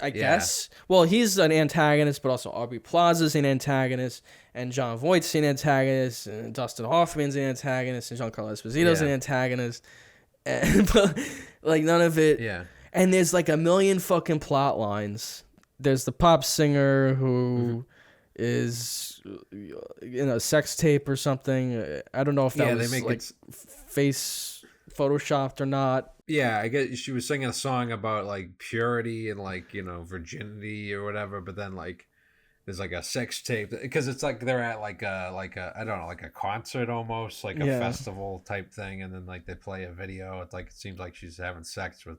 I guess. Well, he's an antagonist, but also Aubrey Plaza's an antagonist, and Jon Voight's an antagonist, and Dustin Hoffman's an antagonist, and Giancarlo Esposito's an antagonist. But like none of it. Yeah. And there's like a million fucking plot lines. There's the pop singer who is in a sex tape or something. I don't know if that was like face photoshopped or not. Yeah, I guess she was singing a song about like purity and like virginity or whatever, but then like there's like a sex tape because it's like they're at like a I don't know, like a concert almost, like a festival type thing, and then like they play a video. It's like it seems like she's having sex with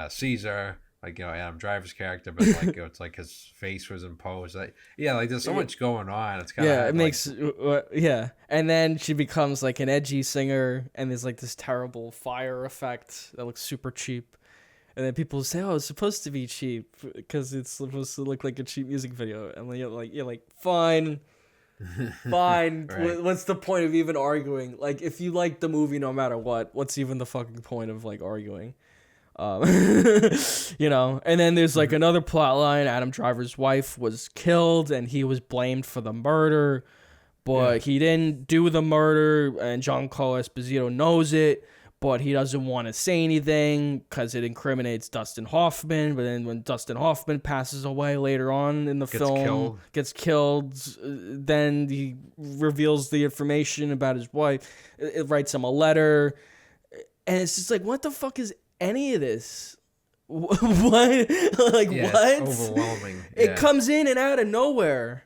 Caesar, like Adam Driver's character, but like it's like his face was imposed. Like, like there's so much going on. It's kind of it makes and then she becomes like an edgy singer, and there's like this terrible fire effect that looks super cheap. And then people say, "Oh, it's supposed to be cheap because it's supposed to look like a cheap music video." And then you're like, fine. Right. What's the point of even arguing? Like, if you like the movie, no matter what's even the fucking point of like arguing? And then there's like another plot line. Adam Driver's wife was killed, and he was blamed for the murder, but he didn't do the murder, and Giancarlo Esposito knows it. But he doesn't want to say anything because it incriminates Dustin Hoffman. But then when Dustin Hoffman passes away later on in the film, gets killed, then he reveals the information about his wife. It writes him a letter. And it's just like, what the fuck is any of this? What? Like, what? It's overwhelming. It comes in and out of nowhere.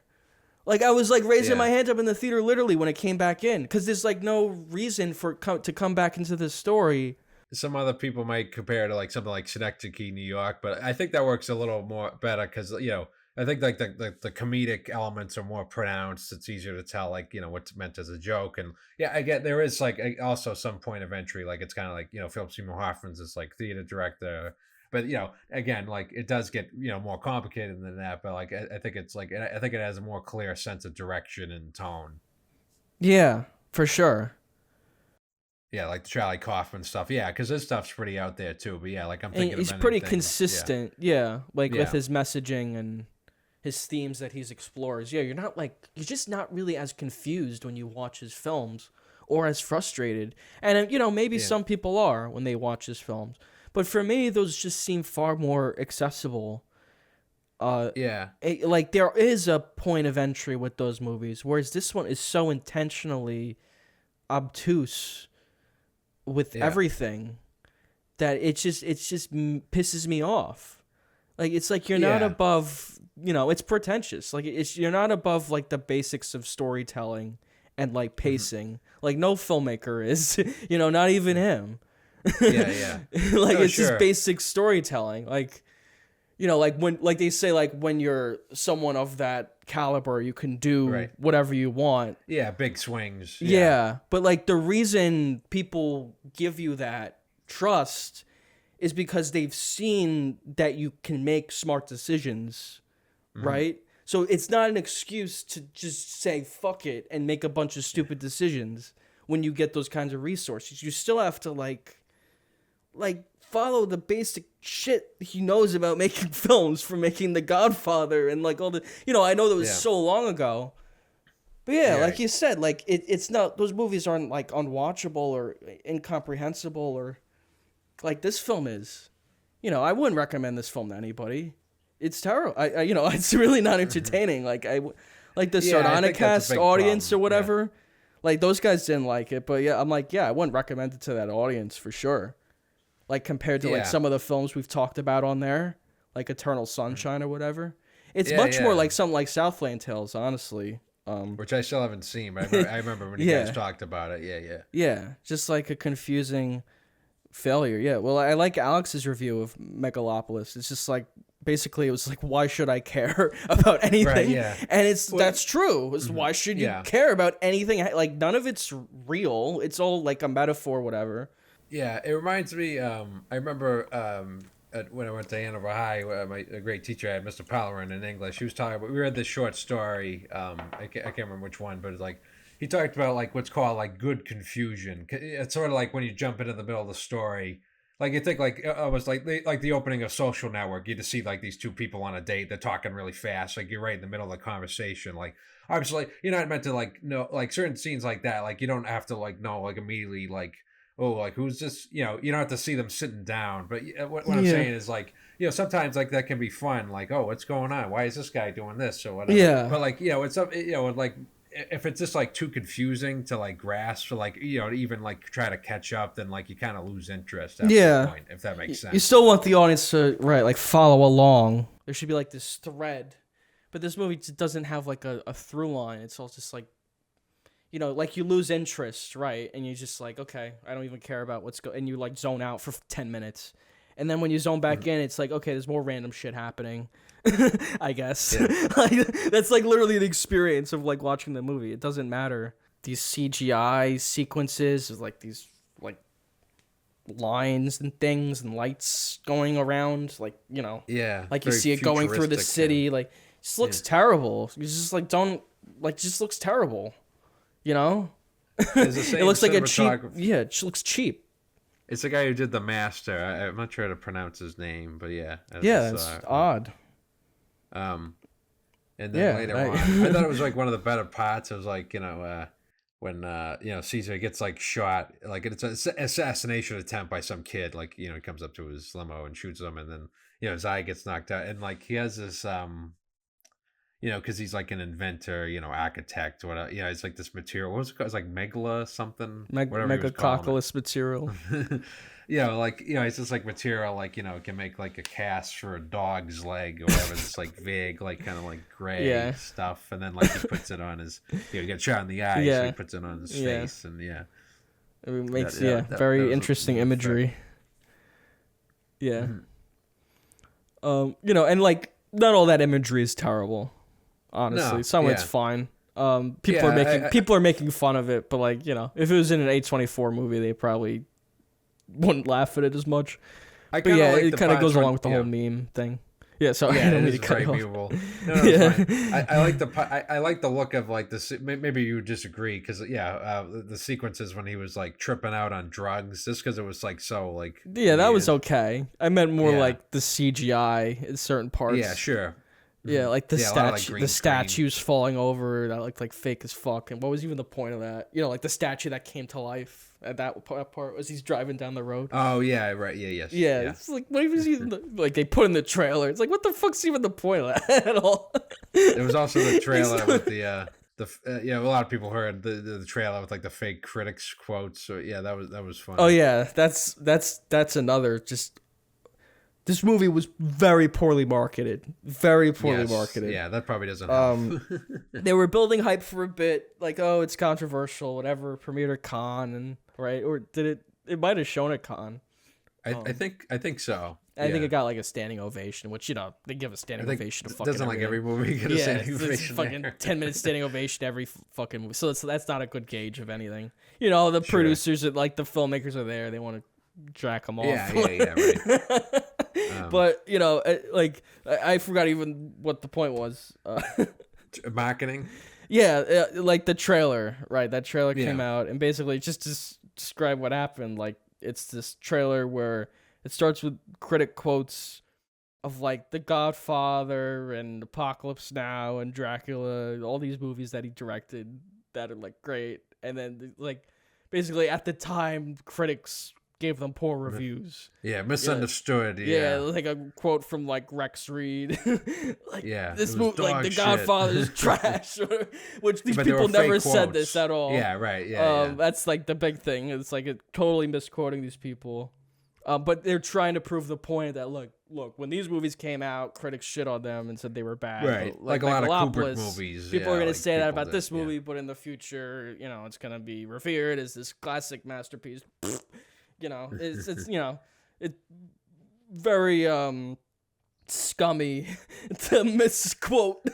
Like, I was, like, raising my hand up in the theater literally when it came back in. Because there's, like, no reason for to come back into this story. Some other people might compare to, like, something like Synecdoche, New York. But I think that works a little more better because, I think, like, the comedic elements are more pronounced. It's easier to tell, like, what's meant as a joke. And, I get there is, like, also some point of entry. Like, it's kind of like, Philip Seymour Hoffman's this, like, theater director. But, again, like it does get, more complicated than that. But like, I think it's like, I think it has a more clear sense of direction and tone. Yeah, for sure. Yeah, like the Charlie Kaufman stuff. Yeah, because his stuff's pretty out there too. But like, I'm thinking he's pretty consistent. Yeah. With his messaging and his themes that he's explores. Yeah, you're just not really as confused when you watch his films or as frustrated. And, maybe some people are when they watch his films. But for me, those just seem far more accessible. Yeah. Like there is a point of entry with those movies, whereas this one is so intentionally obtuse with everything that it just pisses me off. Like it's like you're not above, it's pretentious. Like you're not above like the basics of storytelling and like pacing. Like no filmmaker is, not even him. Yeah. Like No, it's sure. just basic storytelling. Like like they say, like when you're someone of that caliber, you can do whatever you want. Yeah, big swings. Yeah, but like the reason people give you that trust is because they've seen that you can make smart decisions, right? So it's not an excuse to just say fuck it and make a bunch of stupid decisions when you get those kinds of resources. You still have to like follow the basic shit he knows about making films, from making The Godfather and like all the, I know that was so long ago, but like you said, like it's not, those movies aren't like unwatchable or incomprehensible, or like this film is. I wouldn't recommend this film to anybody. It's terrible. I it's really not entertaining. Like like the Sardonicast audience or whatever, like those guys didn't like it, but I'm like, I wouldn't recommend it to that audience for sure. Like compared to like some of the films we've talked about on there, like Eternal Sunshine or whatever. It's much more like something like Southland Tales, honestly. Which I still haven't seen, but I remember when you guys talked about it. Yeah, just like a confusing failure. Yeah, well, I like Alex's review of Megalopolis. It's just like, basically it was like, why should I care about anything? Right, yeah. And that's true. It's why should you care about anything? Like none of it's real. It's all like a metaphor, whatever. Yeah, it reminds me. I remember when I went to Hanover High, a great teacher I had, Mr. Pallerin in English. He was talking about. We read this short story. I can't remember which one, but it's like he talked about like what's called like good confusion. It's sort of like when you jump into the middle of the story. Like you think like almost like the opening of Social Network. You just see like these two people on a date. They're talking really fast. Like you're right in the middle of the conversation. Like obviously you're not meant to like know like certain scenes like that. Like you don't have to like know like immediately like. Oh, like who's this? You don't have to see them sitting down. But what I'm saying is like, sometimes like that can be fun. Like, oh, what's going on? Why is this guy doing this or whatever? Yeah. But like, it's up. Like if it's just like too confusing to like grasp or like to even like try to catch up, then like you kind of lose interest at that point, if that makes sense. You still want the audience to like follow along. There should be like this thread, but this movie doesn't have like a through line. It's all just like. Like you lose interest, right? And you're just like, okay, I don't even care about and you like zone out for 10 minutes. And then when you zone back in, it's like, okay, there's more random shit happening, I guess. Yeah. Like, that's like literally the experience of like watching the movie. It doesn't matter. These CGI sequences of like these like lines and things and lights going around, like, like you see it going through the city, like, it just looks terrible. You just like just looks terrible. It looks like a cheap. Yeah, it just looks cheap. It's the guy who did The Master. I'm not sure how to pronounce his name, but it's odd. And then later on, I thought it was like one of the better parts. It was like when Caesar gets like shot, like it's an assassination attempt by some kid. Like he comes up to his limo and shoots him, and then his eye gets knocked out, and like he has this because he's like an inventor, architect, whatever. It's like this material. What was it called? It's like megala something. Megalopolis material. It's just like material, like, it can make like a cast for a dog's leg or whatever. It's like vague, like kind of like gray stuff. And then like he puts it on his, he gets shot in the eye, so he puts it on his face. And it makes, very interesting imagery. Yeah. Mm-hmm. And like, not all that imagery is terrible. Honestly, some of it's fine. People are making fun of it, but like, if it was in an A24 movie, they probably wouldn't laugh at it as much. But it kind of goes along with the whole meme thing. Yeah, sorry. Yeah, it is very memeable. It's fine. I like the look of like this. Maybe you disagree because the sequences when he was like tripping out on drugs, just because it was like so like. Yeah, that was okay. I meant more like the CGI in certain parts. Yeah, sure. Yeah, like the Yeah, a lot of, like, green the screen. statues falling over that looked like fake as fuck. And what was even the point of that? You know, like the statue that came to life at that part was he's driving down the road. Oh yeah, right. Yeah, yes. Yeah, Yeah. it's like what even like they put in the trailer. It's like what the fuck's even the point of that at all? There was also the trailer with the a lot of people heard the trailer with like the fake critics quotes. So yeah, that was funny. Oh yeah, that's another just. This movie was very poorly marketed. Very poorly marketed. Yeah, that probably doesn't help. They were building hype for a bit, like, oh, it's controversial, whatever, premiered at Cannes, and right, or did it? It might have shown at Cannes. I think so. I think it got like a standing ovation, which they give a standing ovation to fucking. Doesn't like every everything. movie get a standing it's ovation? fucking 10-minute standing ovation every fucking movie. So that's not a good gauge of anything. You know, the producers, like the filmmakers are there. They want to jack them off. Yeah, right. But you know, like I forgot even what the point was. Marketing. Yeah, like the trailer, right? That trailer came Yeah. out, and basically just to describe what happened. Like it's this trailer where it starts with critic quotes of like The Godfather and Apocalypse Now and Dracula, all these movies that he directed that are like great, and then like basically at the time critics gave them poor reviews. Yeah, misunderstood. Yeah, like a quote from like Rex Reed. Like Yeah, this it was movie, like dog The shit. Godfather is trash, which these But they people were never fake said quotes. this at all. Yeah, right. Yeah. That's like the big thing. It's like totally misquoting these people. But they're trying to prove the point that look, when these movies came out, critics shit on them and said they were bad. Right, But, like a lot of Kubrick Megalopolis, movies, People are yeah, gonna like say that people about did, this yeah. movie, but in the future, you know, it's gonna be revered as this classic masterpiece. You know, it's you know, it's very scummy to misquote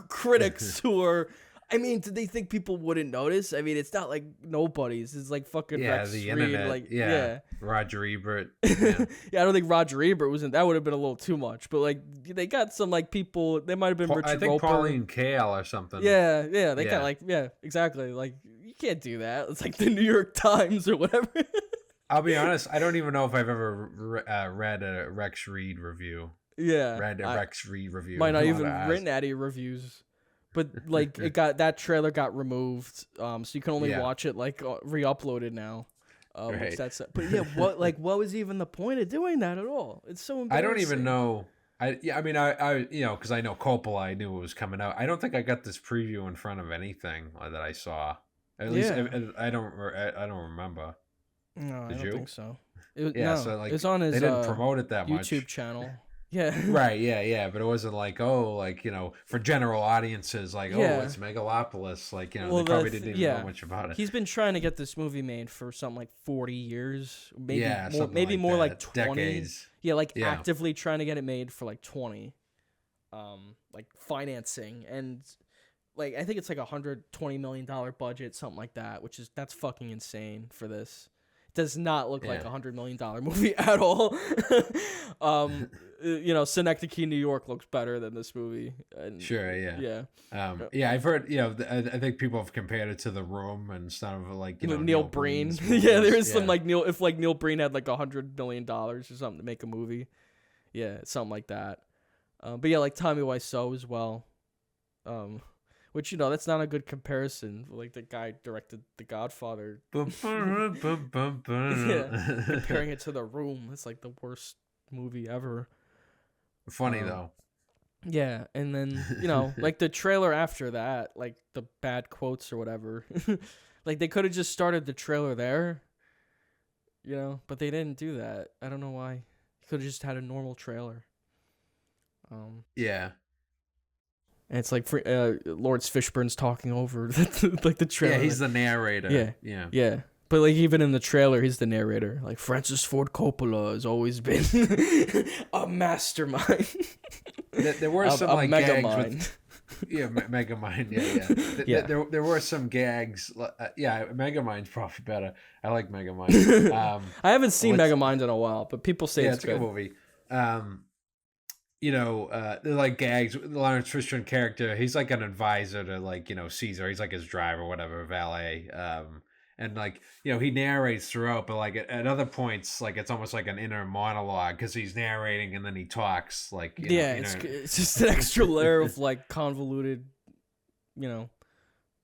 critics who are. I mean, did they think people wouldn't notice? I mean, it's not like nobody's. It's like fucking Rex the Reed. internet. Like, yeah. Roger Ebert. Yeah. Yeah, I don't think Roger Ebert was in. That would have been a little too much. But like, they got some like people. They might have been Richard I think Roper. Pauline Kael or something. Yeah, they Yeah. got like exactly. Like you can't do that. It's like the New York Times or whatever. I'll be honest. I don't even know if I've ever read a Rex Reed review. Yeah, Read a Rex Reed review. might not A lot even of ass. written any reviews. But like that trailer got removed, so you can only Yeah. watch it like re-uploaded now. Right. Which that's but yeah, what was even the point of doing that at all? It's so embarrassing. I don't even know. I you know, because I know Coppola. I knew it was coming out. I don't think I got this preview in front of anything that I saw. At least I don't remember. No, I Did don't you? think so. It, Yeah, no, so like it was on his they didn't promote it that much. YouTube channel. Yeah. Right, yeah, but it wasn't like, oh, like, you know, for general audiences, like, Yeah. oh, it's Megalopolis, like, you know, Well, they probably the- didn't even yeah. know much about it. He's been trying to get this movie made for something like 40 years, maybe Yeah, more, something maybe like more that. like 20. Decades. Yeah, like Yeah. actively trying to get it made for like 20. Like financing and like I think it's like $120 million budget, something like that, that's fucking insane for this. It does not look like Yeah. $100 million movie at all. You know, Synecdoche, New York looks better than this movie. And, Sure, yeah. yeah. I've heard, you know, I think people have compared it to The Room and stuff of like, you know, Neil Breen. Breen's Yeah, movies. there's some like Neil Breen had like $100 million or something to make a movie. Yeah, something like that. But yeah, like Tommy Wiseau as well. Which, you know, that's not a good comparison. Like the guy directed The Godfather. Yeah, comparing it to The Room, it's like the worst movie ever. Funny though. Yeah, and then, you know, like the trailer after that, like the bad quotes or whatever. Like they could have just started the trailer there, you know, but they didn't do that. I don't know why. You could have just had a normal trailer. Yeah. And it's like Lawrence Fishburne's talking over like the trailer. Yeah, he's the narrator. Yeah. Yeah. But like even in the trailer, he's the narrator. Like Francis Ford Coppola has always been a mastermind. There were some like mega gags mind. with, yeah, Megamind. Yeah. Yeah. There were some gags. Yeah, Megamind's probably better. I like Megamind. I haven't seen let's- Megamind in a while, but people say Yeah, it's it's a good. good movie. You know, they're like gags. The Lawrence Fishburne character, he's like an advisor to like, you know, Caesar. He's like his driver, whatever, valet. and like he narrates throughout, but like at other points, like it's almost like an inner monologue because he's narrating and then he talks. Like it's just an extra layer of like convoluted,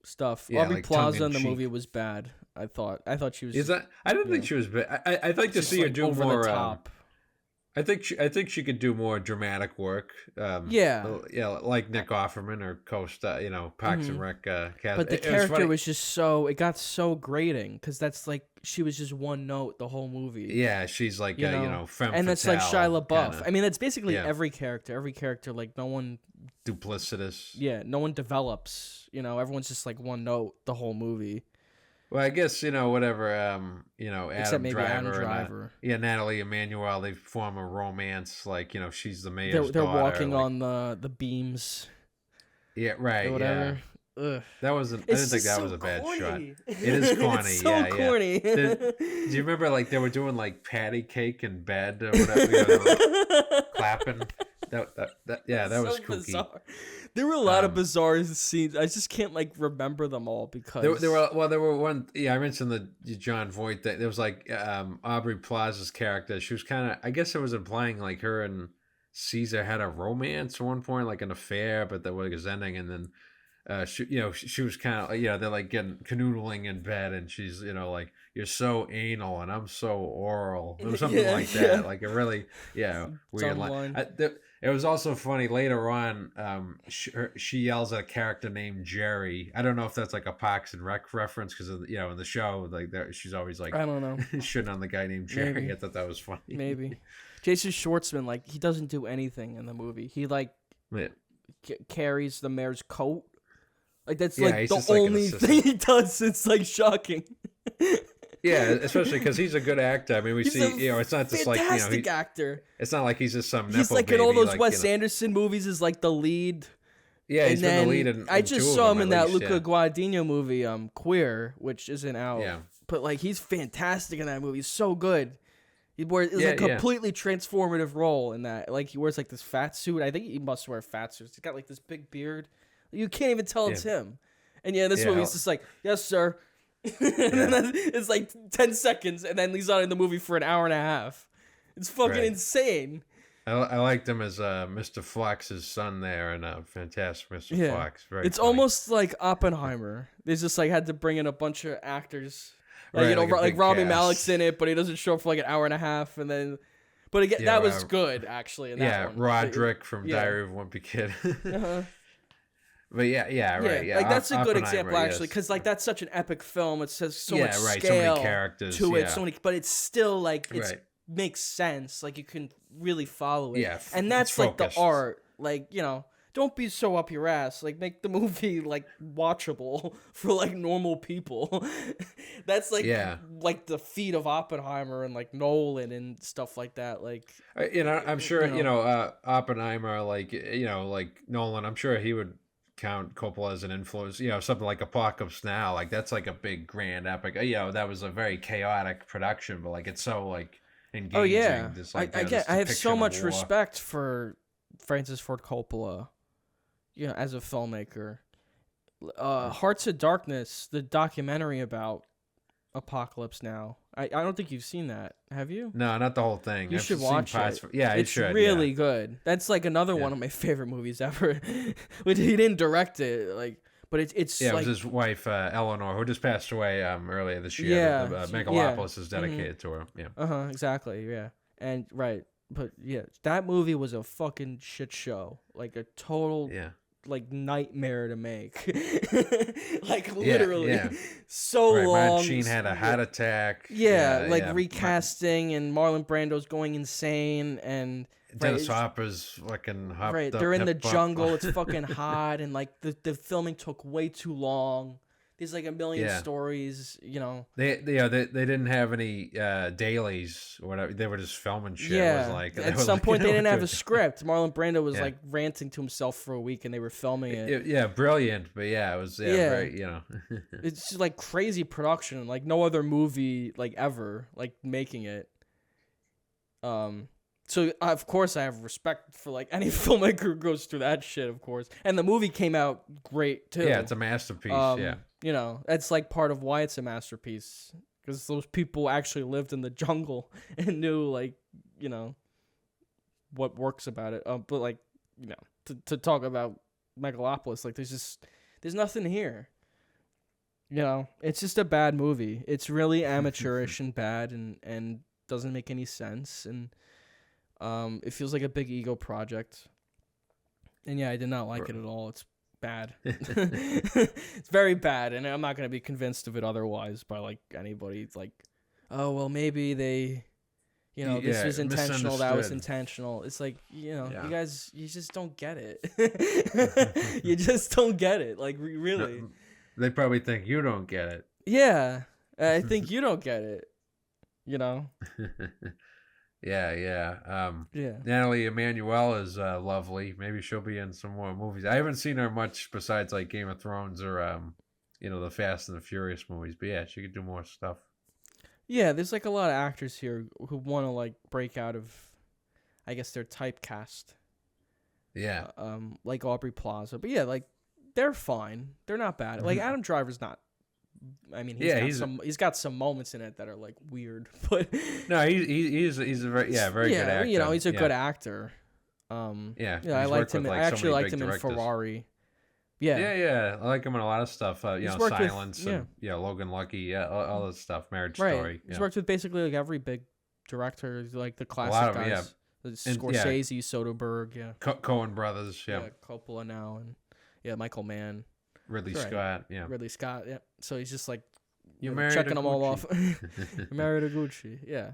stuff. Aubrey like Plaza in the movie was bad. I thought she was. Is that? I didn't think she was bad. I'd like to see her do over more. The top. I think she could do more dramatic work. Like Nick Offerman or Costa, Parks and Rec. But the character was just it got so grating because that's like she was just one note the whole movie. Yeah, she's like femme and that's like Shia LaBeouf. Kinda. I mean, that's basically every character. Every character, like no one duplicitous. Yeah, no one develops. Everyone's just like one note the whole movie. Well, I guess whatever. Adam Driver. Natalie Emmanuel. They form a romance. Like she's the mayor's They're daughter. walking on the beams. Yeah, right. Or whatever. Yeah. Ugh. That wasn't. I didn't think that was a bad corny. shot. It is corny. It's so corny. Do you remember like they were doing like patty cake in bed or whatever? They were clapping. That was kooky. Bizarre. There were a lot of bizarre scenes. I just can't like remember them all because there were one. Yeah, I mentioned the John Voight. That there was like Aubrey Plaza's character. She was kind of. I guess it was implying like her and Caesar had a romance at one point, like an affair, but that was ending, and then. She was kind of they're like getting canoodling in bed, and she's like you're so anal and I'm so oral. It was something like that, like a really weird line. It was also funny later on. She yells at a character named Jerry. I don't know if that's like a Parks and Rec reference because in the show like she's always like I don't know shitting on the guy named Jerry. Maybe. I thought that was funny. Maybe Jason Schwartzman like he doesn't do anything in the movie. He like carries the mayor's coat. Like that's like the only thing he does. It's like shocking. Yeah, especially because he's a good actor. I mean, we see it's not just like fantastic actor. It's not like he's just some. He's Nepo like baby, in all those like, Wes Anderson movies is like the lead. Yeah, he's been the lead in. I just saw him in that Luca Guadagnino Guadagnino movie, Queer, which isn't out. Yeah. But like he's fantastic in that movie. He's so good. It was a completely transformative role in that. Like he wears like this fat suit. I think he must wear fat suits. He's got like this big beard. You can't even tell it's him. And this movie is just like, yes, sir. And then it's like 10 seconds, and then he's on in the movie for an hour and a half. It's fucking insane. I liked him as Mr. Fox's son there, and Fantastic Mr. Fox. Very. It's funny. almost like Oppenheimer. They just like had to bring in a bunch of actors. Like, like Rami cast. Malek's in it, but he doesn't show up for like an hour and a half, and then. But again, that was good actually. In that one. Roderick from Diary of a Wimpy Kid. But right. Yeah, like that's a good Oppenheimer, example actually, because like that's such an epic film. It says so much scale so many characters to it, but it's still like it makes sense. Like you can really follow it. Yeah, and that's like the art. Like don't be so up your ass. Like make the movie like watchable for like normal people. That's like like the feat of Oppenheimer and like Nolan and stuff like that. Like I'm sure Oppenheimer, like like Nolan. I'm sure he would count Coppola as an influence, something like Apocalypse Now, like that's like a big grand epic. That was a very chaotic production, but like it's so like engaging. Oh yeah, just, like, I have so much respect for Francis Ford Coppola, as a filmmaker. Hearts of Darkness, the documentary about Apocalypse Now. I don't think you've seen that. Have you? No, not the whole thing. You should watch it. It's really good. That's like another one of my favorite movies ever. Which he didn't direct it, but it's it like, was his wife Eleanor, who just passed away earlier this year. Yeah, Megalopolis is dedicated to her. Yeah. Exactly. Yeah. And but that movie was a fucking shit show. Like a total like nightmare to make. Like literally so long. Sheen had a heart attack. Recasting, and Marlon Brando's going insane, and Dennis Hopper's fucking hopped up. They're in the jungle. It's fucking hot, and like the filming took way too long. There's like a million stories, They didn't have any dailies or whatever. They were just filming shit. Yeah. It was like, at some point they didn't have a script. Marlon Brando was like ranting to himself for a week, and they were filming it. Brilliant. But it was very, It's just like crazy production, like no other movie like ever like making it. So of course I have respect for like any filmmaker who goes through that shit, of course. And the movie came out great too. Yeah, it's a masterpiece. You know, that's like part of why it's a masterpiece, because those people actually lived in the jungle and knew, like, you know, what works about it. But like, you know, to talk about Megalopolis, like, there's nothing here. You know, it's just a bad movie. It's really amateurish and bad, and doesn't make any sense, and it feels like a big ego project. And yeah, I did not like it at all. It's bad. It's very bad, and I'm not gonna be convinced of it otherwise by like anybody. It's like, oh well, maybe they, you know, this was intentional, that was intentional. It's like, you know, you guys, you just don't get it. You just don't get it. Like, really. No, they probably think you don't get it. Yeah, I think you don't get it. You know. Yeah. Yeah. Natalie Emmanuel is lovely. Maybe she'll be in some more movies. I haven't seen her much besides like Game of Thrones or you know, the Fast and the Furious movies. But yeah, she could do more stuff. Yeah, there's like a lot of actors here who want to like break out of, I guess, their typecast. Yeah. Like Aubrey Plaza. But yeah, like, they're fine. They're not bad. Like, Adam Driver's not. I mean, he's got some moments in it that are like weird, but no, he's a very good actor. You know, he's a good actor. Yeah, I liked him. I actually liked him in Ferrari. Yeah, I like him in a lot of stuff. You know, Silence and Logan Lucky, all this stuff. Marriage Story. He's worked with basically like every big director, like the classic guys. Scorsese, Soderbergh, Coen Brothers, Coppola now, and Michael Mann. Ridley Scott, Ridley Scott, yeah. So he's just like, you know, checking them all off. Married a Gucci, yeah.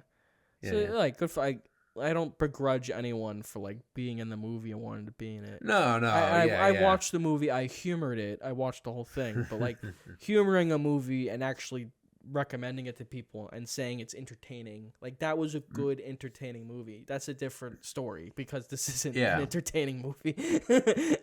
So like, good for. I don't begrudge anyone for like being in the movie and wanting to be in it. No. I watched the movie. I humored it. I watched the whole thing, but like humoring a movie and actually recommending it to people and saying it's entertaining, like, that was a good entertaining movie. That's a different story, because this isn't an entertaining movie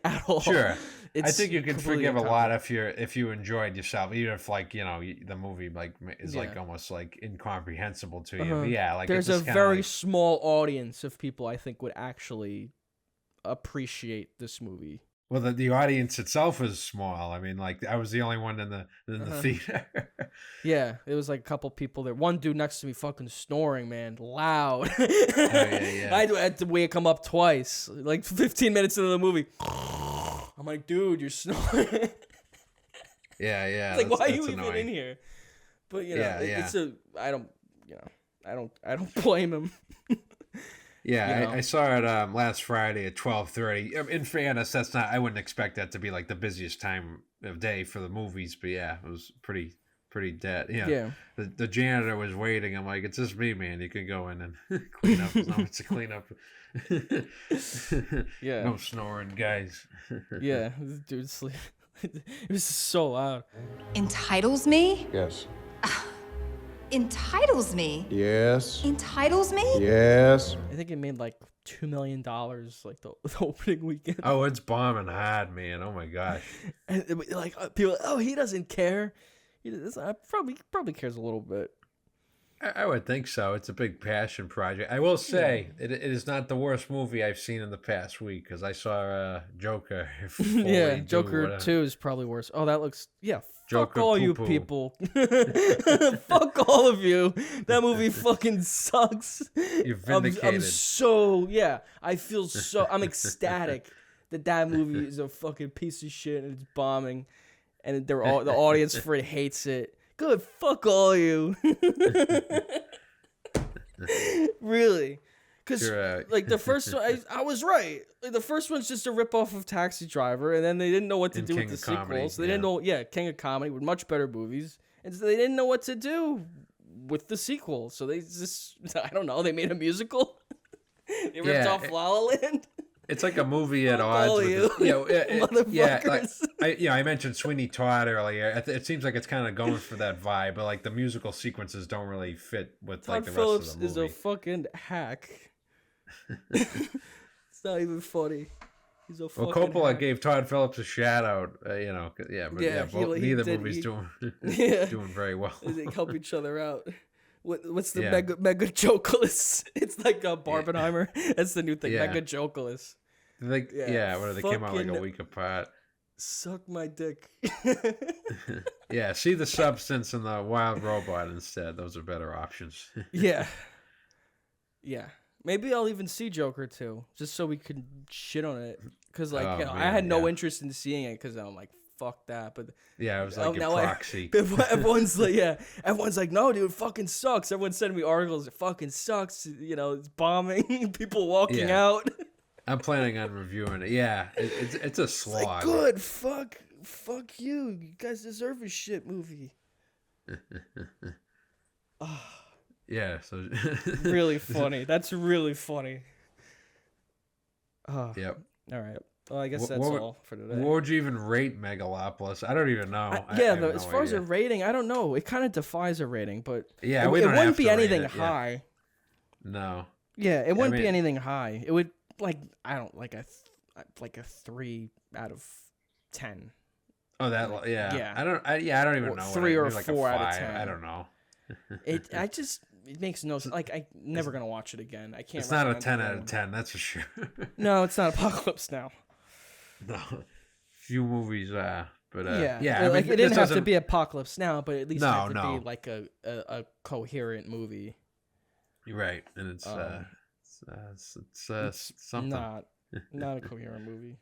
at all. Sure. I think you can forgive a lot if you enjoyed yourself, even if, like, you know, the movie like is like almost like incomprehensible to you. But yeah, like, there's a very small audience of people I think would actually appreciate this movie. Well, the audience itself is small. I mean, like, I was the only one in the theater. Yeah, it was like a couple people there. One dude next to me fucking snoring, man, loud. I had to wake him up twice, like 15 minutes into the movie. I'm like, dude, you're snoring. Yeah. It's like, why are you even in here? But you know, it's I don't blame him. Yeah, you know? I saw it last Friday at 12:30. In fairness, I wouldn't expect that to be like the busiest time of day for the movies, but yeah, it was pretty dead. Yeah. The janitor was waiting. I'm like, it's just me, man. You can go in and clean up. As long as it's a clean up. Yeah. No snoring, guys. Yeah, dude, sleep. It was so loud. Entitles me? Yes. Entitles me? Yes. Entitles me? Yes. I think it made like $2 million like the opening weekend. Oh, it's bombing hard, man. Oh my gosh. And like, people, he doesn't care. He probably cares a little bit. I would think so. It's a big passion project. I will say it is not the worst movie I've seen in the past week, because I saw Joker. Joker 2 is probably worse. Oh, that looks Joker fuck all poo-poo. you people. Fuck all of you. That movie fucking sucks. You're vindicated. I feel so. I'm ecstatic that movie is a fucking piece of shit and it's bombing, and the audience for it hates it. Good, fuck all you. Really, because like the first one, I was right. Like, the first one's just a ripoff of Taxi Driver, and then they didn't know what to do with the sequels. They didn't know, King of Comedy with much better movies, and so they didn't know what to do with the sequel. So they just, I don't know, they made a musical. They ripped off La La Land. It's like a movie at odds with I mentioned Sweeney Todd earlier. It seems like it's kind of going for that vibe, but like the musical sequences don't really fit with Todd like the Phillips rest of the movie. Is a fucking hack. It's not even funny. He's a fucking Coppola hack. gave Todd Phillips a shout out. Neither movie's doing very well. They help each other out. What's the mega jokeless? It's like a Barbenheimer. That's the new thing, mega jokeless. They came out like a week apart. Suck my dick. Yeah, see the substance in the wild robot instead. Those are better options. Yeah. Yeah. Maybe I'll even see Joker too, just so we can shit on it. Because, like, Oh, you know, I man, had no yeah. interest in seeing it because I'm like, fuck that. But Yeah, it was like a now proxy. everyone's like, yeah, everyone's like, no, dude, it fucking sucks. Everyone's sending me articles. It fucking sucks. You know, it's bombing, people walking Yeah. out. I'm planning on reviewing it. Yeah, it's a slog. Like, good. Fuck you. You guys deserve a shit movie. Yeah, so Really funny. That's really funny. Yep. All right. Well, I guess What- that's what would- all for today. What would you even rate Megalopolis? I don't even know. I Yeah, have no as far as a idea. rating, I don't know. It kind of defies a rating, but Yeah, it, we it don't wouldn't have be to rate anything it, yeah. high. No. Yeah, it wouldn't be mean- anything high. It would I don't like a 3 out of 10. Oh, that yeah. Yeah. I don't even Or know. 3 or maybe like a 4 out of 5. 10. I don't know. It makes no sense. Like, I'm never gonna watch it again. I can't. It's not a recommend 10 it out again. of 10. That's for sure. No, it's not Apocalypse Now. No. Few movies. But Yeah, yeah. I like mean, it didn't this have to doesn't- be Apocalypse Now, but at least it had to No. be like a coherent movie. You're right, and it's something. Not a coherent movie.